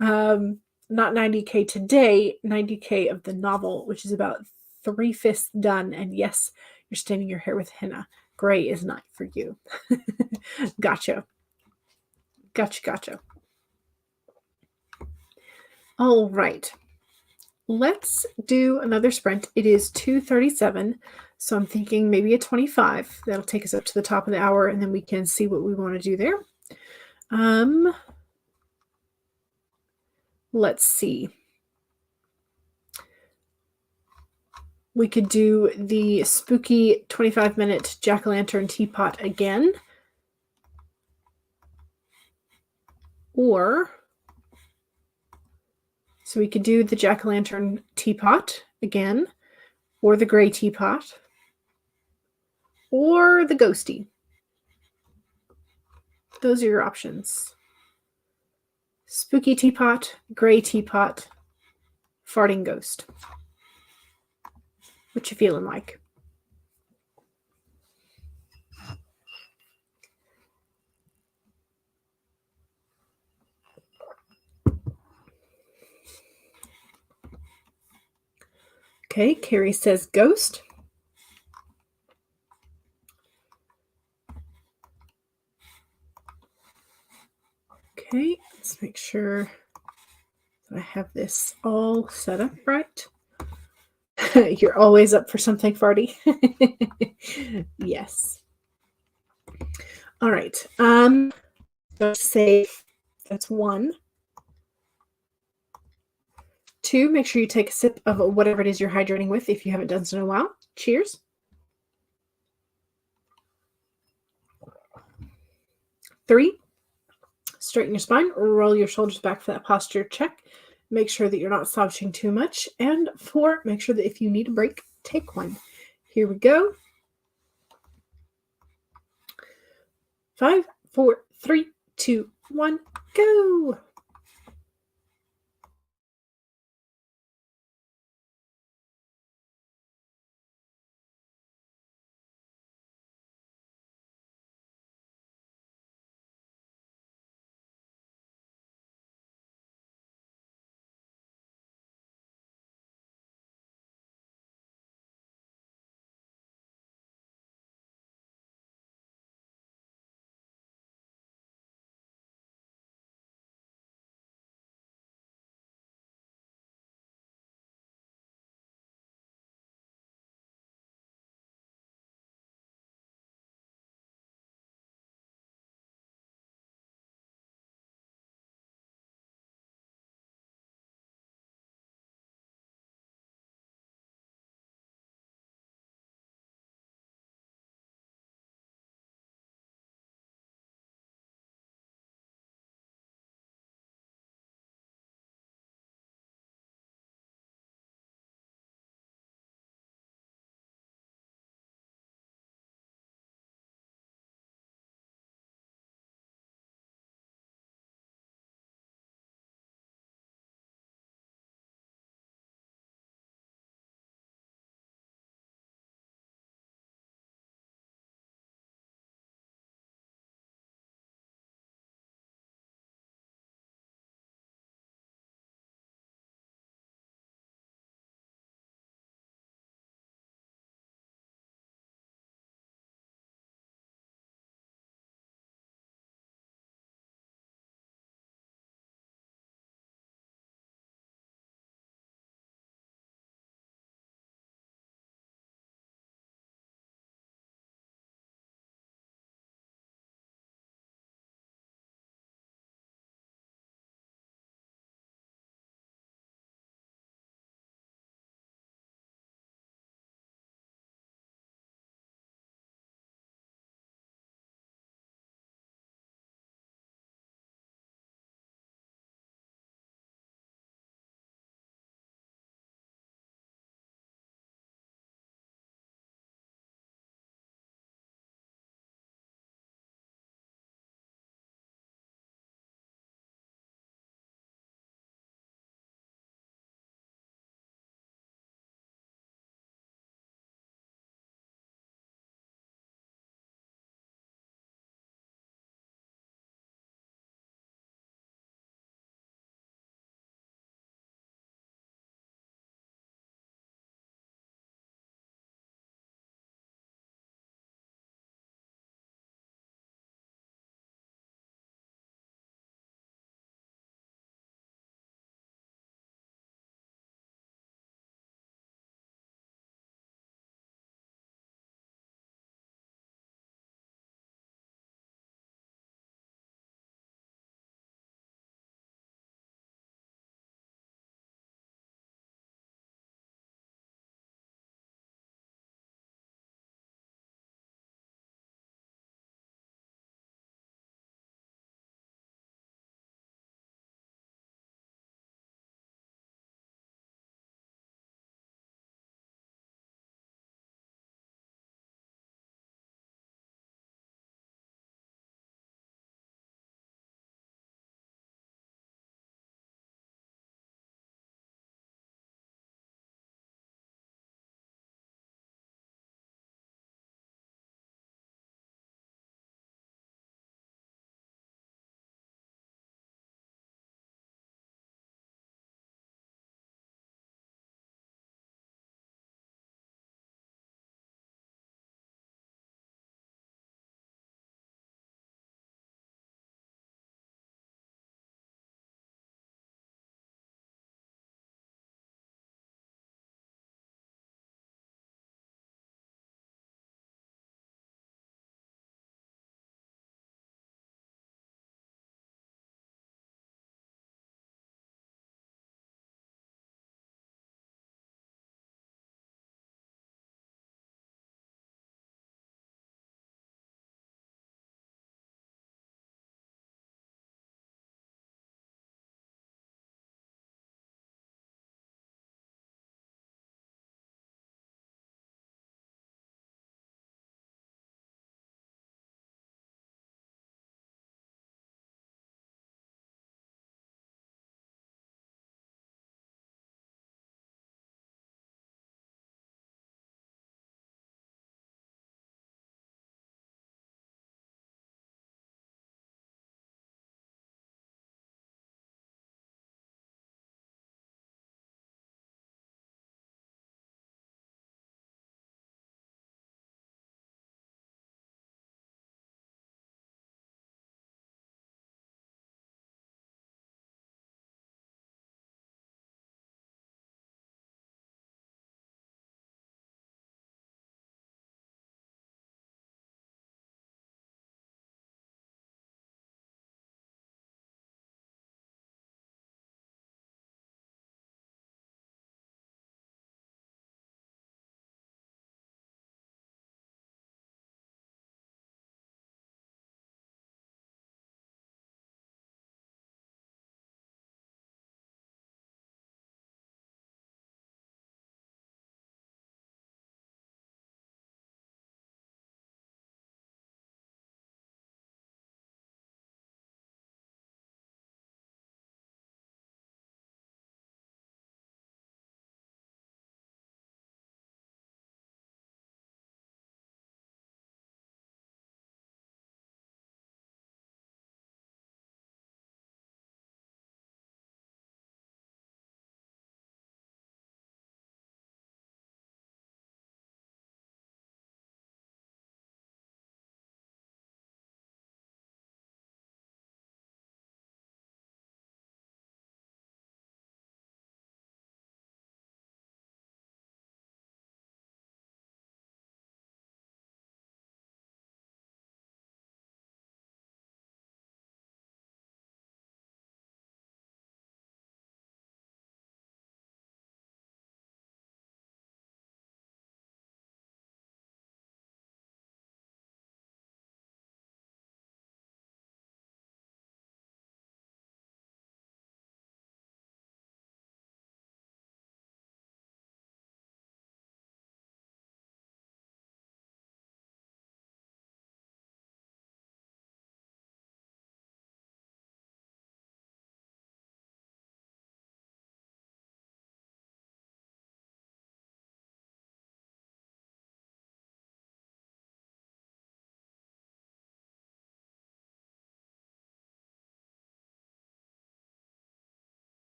Not 90K today, 90K of the novel, which is about 3/5 done. And yes, you're staining your hair with henna. Gray is not for you. Gotcha. Gotcha. All right. Let's do another sprint. It is 2:37, so I'm thinking maybe a 25. That'll take us up to the top of the hour, and then we can see what we want to do there. Let's see. We could do the spooky 25-minute jack-o'-lantern teapot again. Or, so we could do the jack-o'-lantern teapot again, or the gray teapot, or the ghosty. Those are your options. Spooky teapot, gray teapot, farting ghost. What you feeling like? Okay, Carrie says ghost. Okay, let's make sure that I have this all set up right. You're always up for something farty. Yes. All right. Let's say that's 1. 2, make sure you take a sip of whatever it is you're hydrating with if you haven't done so in a while. Cheers. 3, straighten your spine, roll your shoulders back for that posture check. Make sure that you're not slouching too much. And 4, make sure that if you need a break, take one. Here we go. 5, 4, 3, 2, 1, go.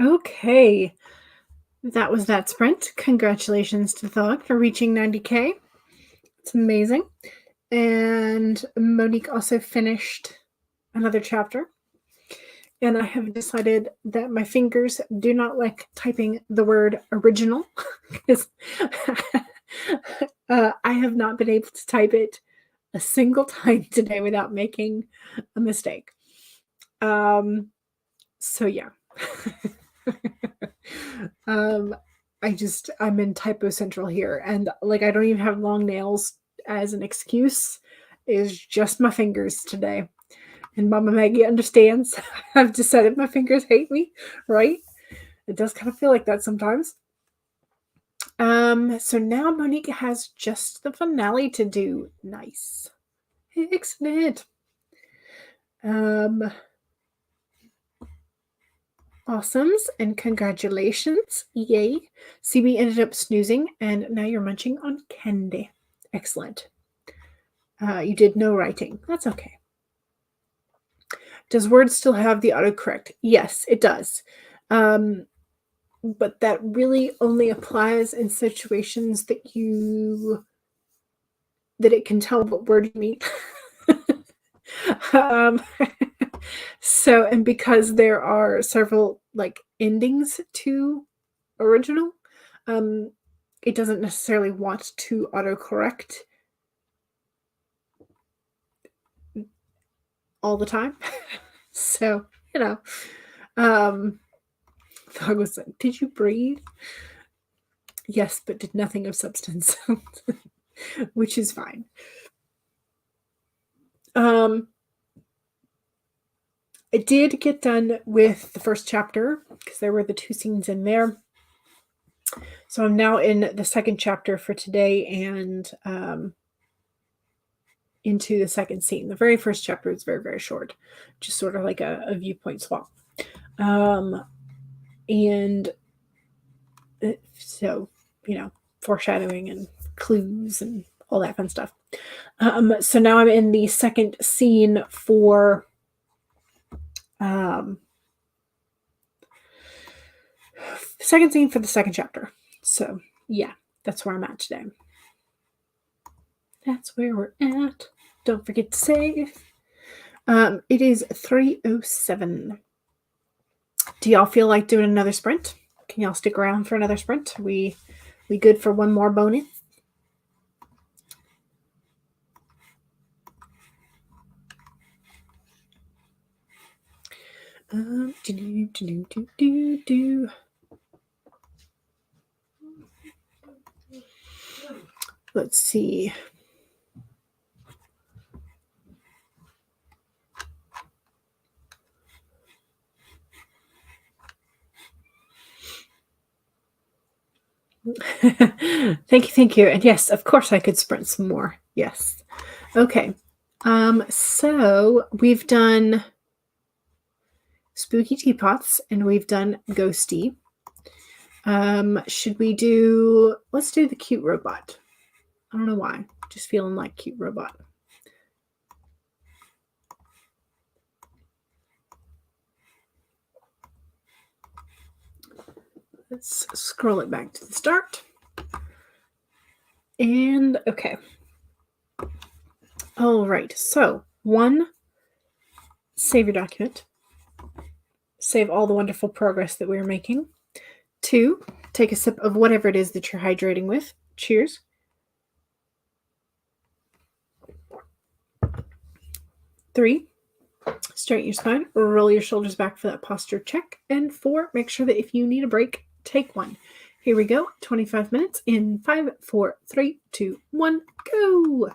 Okay, that was that sprint. Congratulations to Thog for reaching 90K. It's amazing. And Monique also finished another chapter. And I have decided that my fingers do not like typing the word original because I have not been able to type it a single time today without making a mistake. So yeah. um, I'm in typo central here, and like I don't even have long nails as an excuse. Is just my fingers today. And Mama Maggie understands. I've decided my fingers hate me, right? It does kind of feel like that sometimes. So now Monique has just the finale to do. Nice. Excellent. Awesomes and congratulations. Yay. CB ended up snoozing and now you're munching on candy. Excellent. You did no writing. That's okay. Does Word still have the autocorrect? Yes, it does. But that really only applies in situations that it can tell what word you mean. So, and because there are several like endings to original, it doesn't necessarily want to autocorrect all the time. So, Thog was like, did you breathe? Yes, but did nothing of substance, which is fine. I did get done with the first chapter because there were the 2 scenes in there. So I'm now in the second chapter for today and into the second scene. The very first chapter is very, very short, just sort of like a viewpoint swap. And so, foreshadowing and clues and all that fun stuff. So now I'm in the second scene for second scene for the second chapter. So yeah, that's where I'm at today. That's where we're at. Don't forget to save. It is 3:07. Do y'all feel like doing another sprint? Can y'all stick around for another sprint? We good for one more bonus? Let's see. Thank you. And yes, of course I could sprint some more. Yes. Okay. So we've done spooky teapots and we've done ghosty. Should we let's do the cute robot. I don't know why. Just feeling like cute robot. Let's scroll it back to the start. And okay. All right. So 1, save your document. Save all the wonderful progress that we're making. 2, take a sip of whatever it is that you're hydrating with. Cheers. 3, straighten your spine, roll your shoulders back for that posture check. And 4, make sure that if you need a break, take one. Here we go. 25 minutes in 5, 4, 3, 2, 1, go.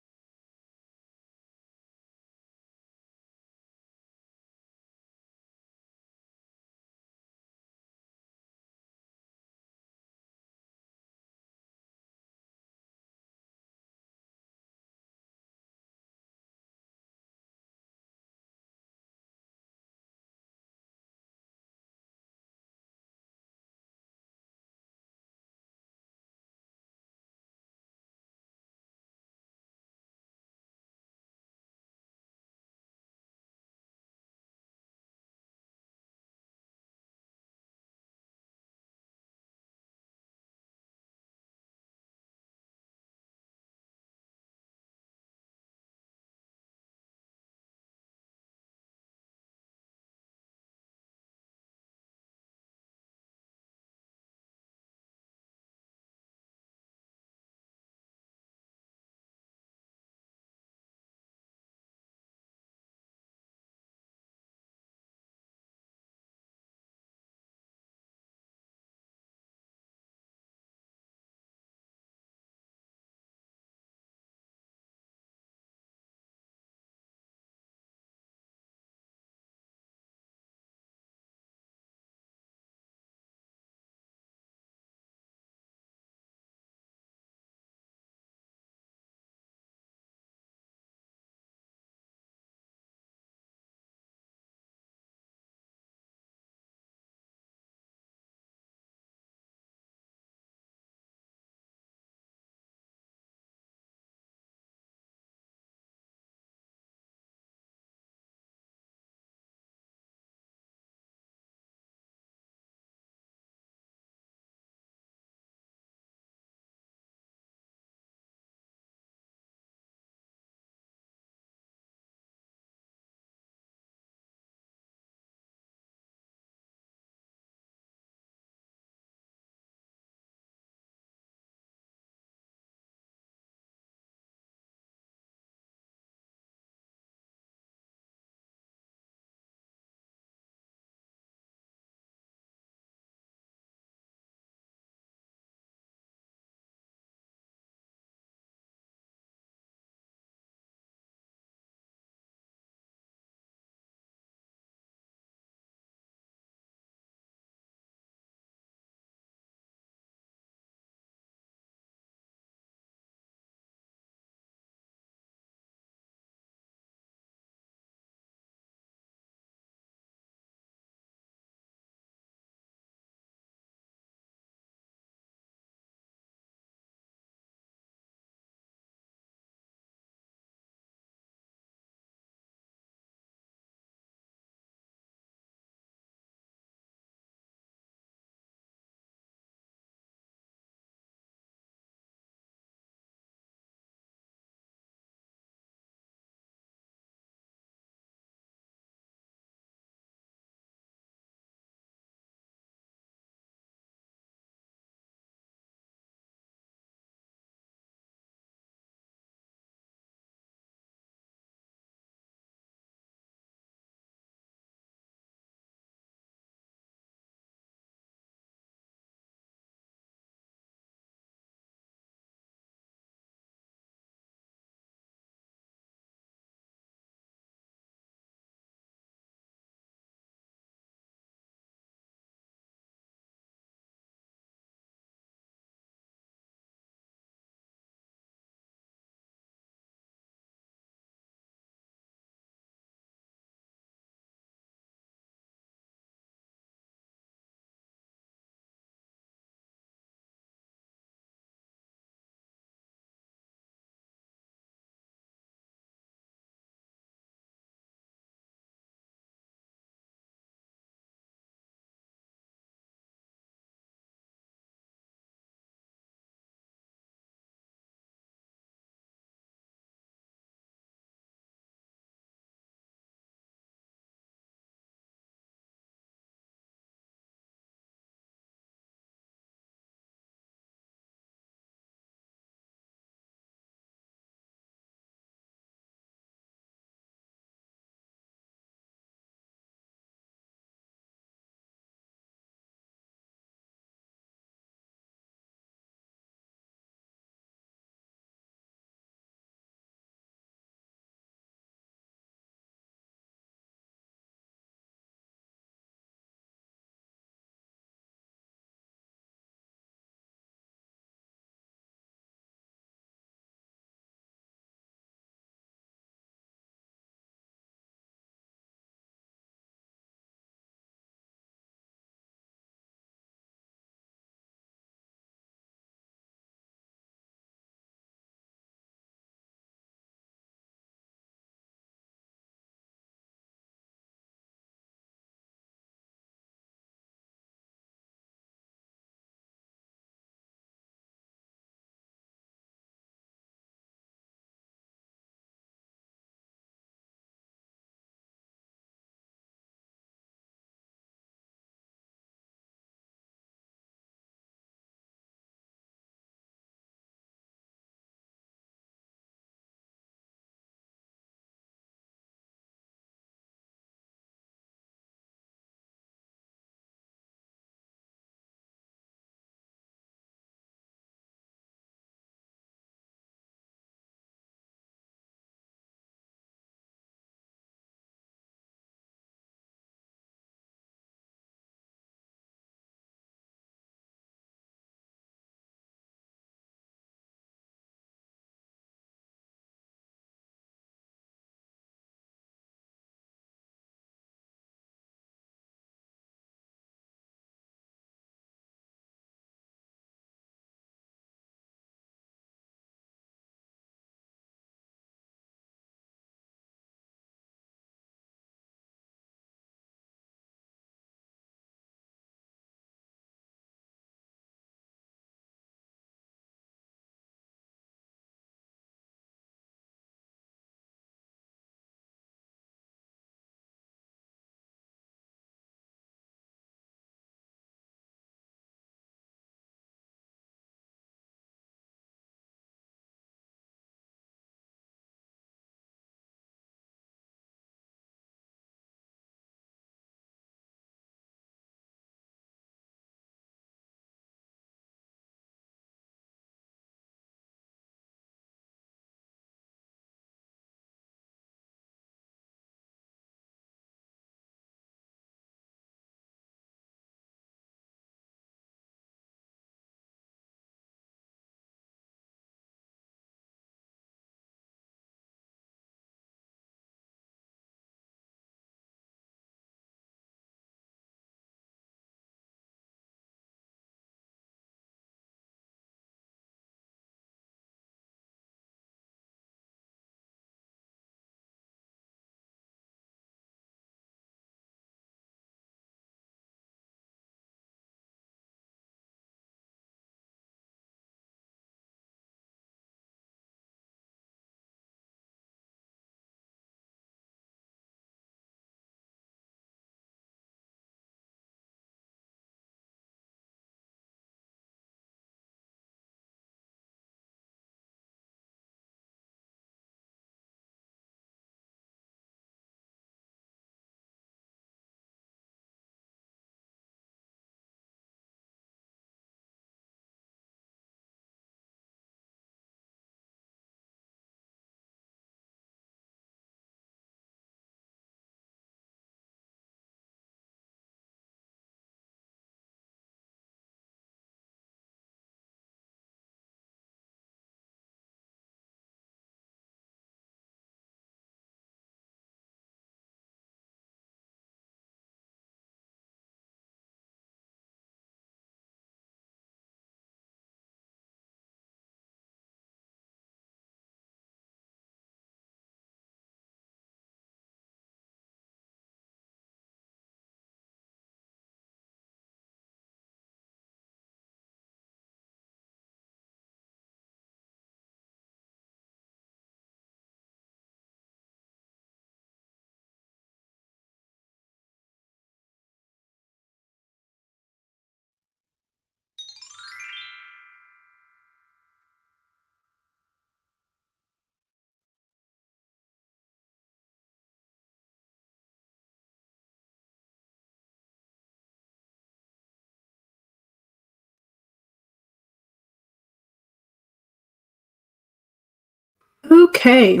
Okay.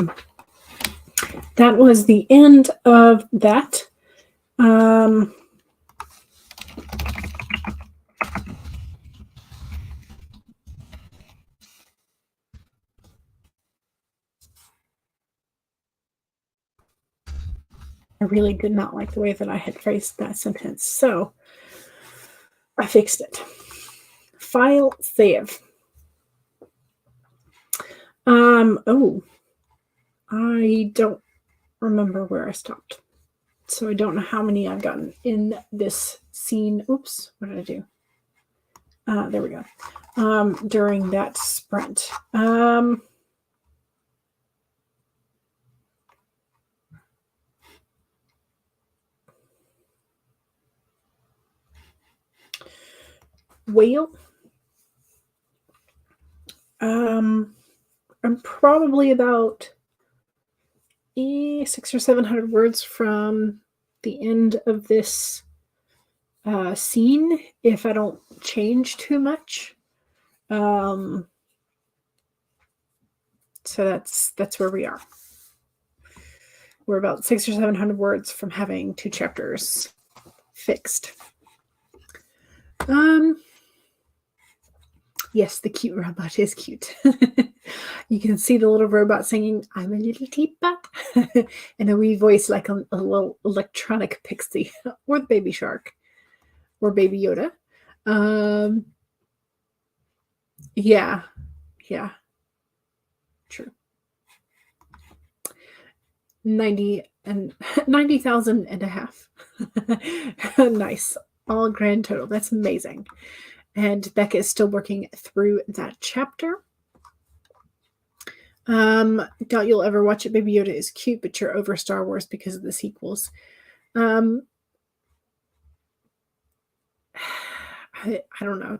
That was the end of that. I really did not like the way that I had phrased that sentence, so I fixed it. File save. Oh, I don't remember where I stopped. So I don't know how many I've gotten in this scene. Oops, what did I do? There we go. During that sprint. Whale. I'm probably about 600 or 700 words from the end of this scene if I don't change too much. So that's where we are. We're about 600 or 700 words from having 2 chapters fixed. Yes, the cute robot is cute. You can see the little robot singing, "I'm a little teapot," in a wee voice like a little electronic pixie, or the baby shark, or baby Yoda. Yeah, true. 90,000 and a half. Nice. All grand total. That's amazing. And Becca is still working through that chapter. Doubt you'll ever watch it. Baby Yoda is cute, but you're over Star Wars because of the sequels. I don't know.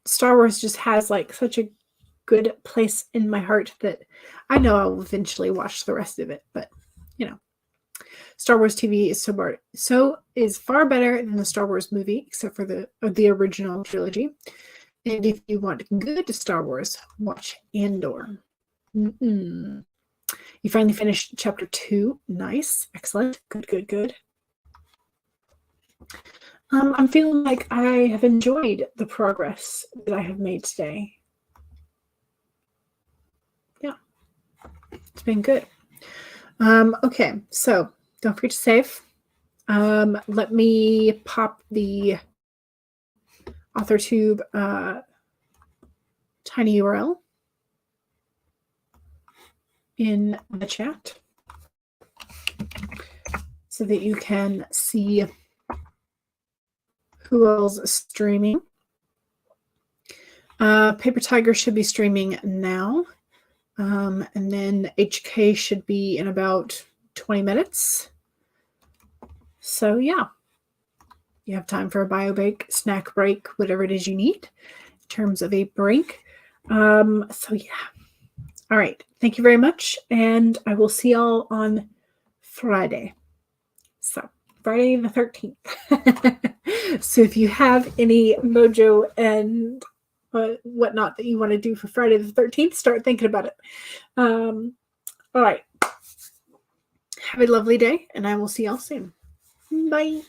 Star Wars just has like such a good place in my heart that I know I'll eventually watch the rest of it. But Star Wars TV is is far better than the Star Wars movie, except for the original trilogy. And if you want good Star Wars, watch Andor. You finally finished chapter 2. Nice. Excellent. Good. I'm feeling like I have enjoyed the progress that I have made today. Yeah. It's been good. Okay, so don't forget to save. Let me pop the AuthorTube tiny URL in the chat so that you can see who else is streaming. Paper Tiger should be streaming now. And then HK should be in about 20 minutes. So yeah, you have time for a bio break, snack break, whatever it is you need in terms of a break. So yeah. All right. Thank you very much. And I will see y'all on Friday. So Friday the 13th. So if you have any mojo and whatnot that you want to do for Friday the 13th, start thinking about it. All right. Have a lovely day, and I will see y'all soon. Bye.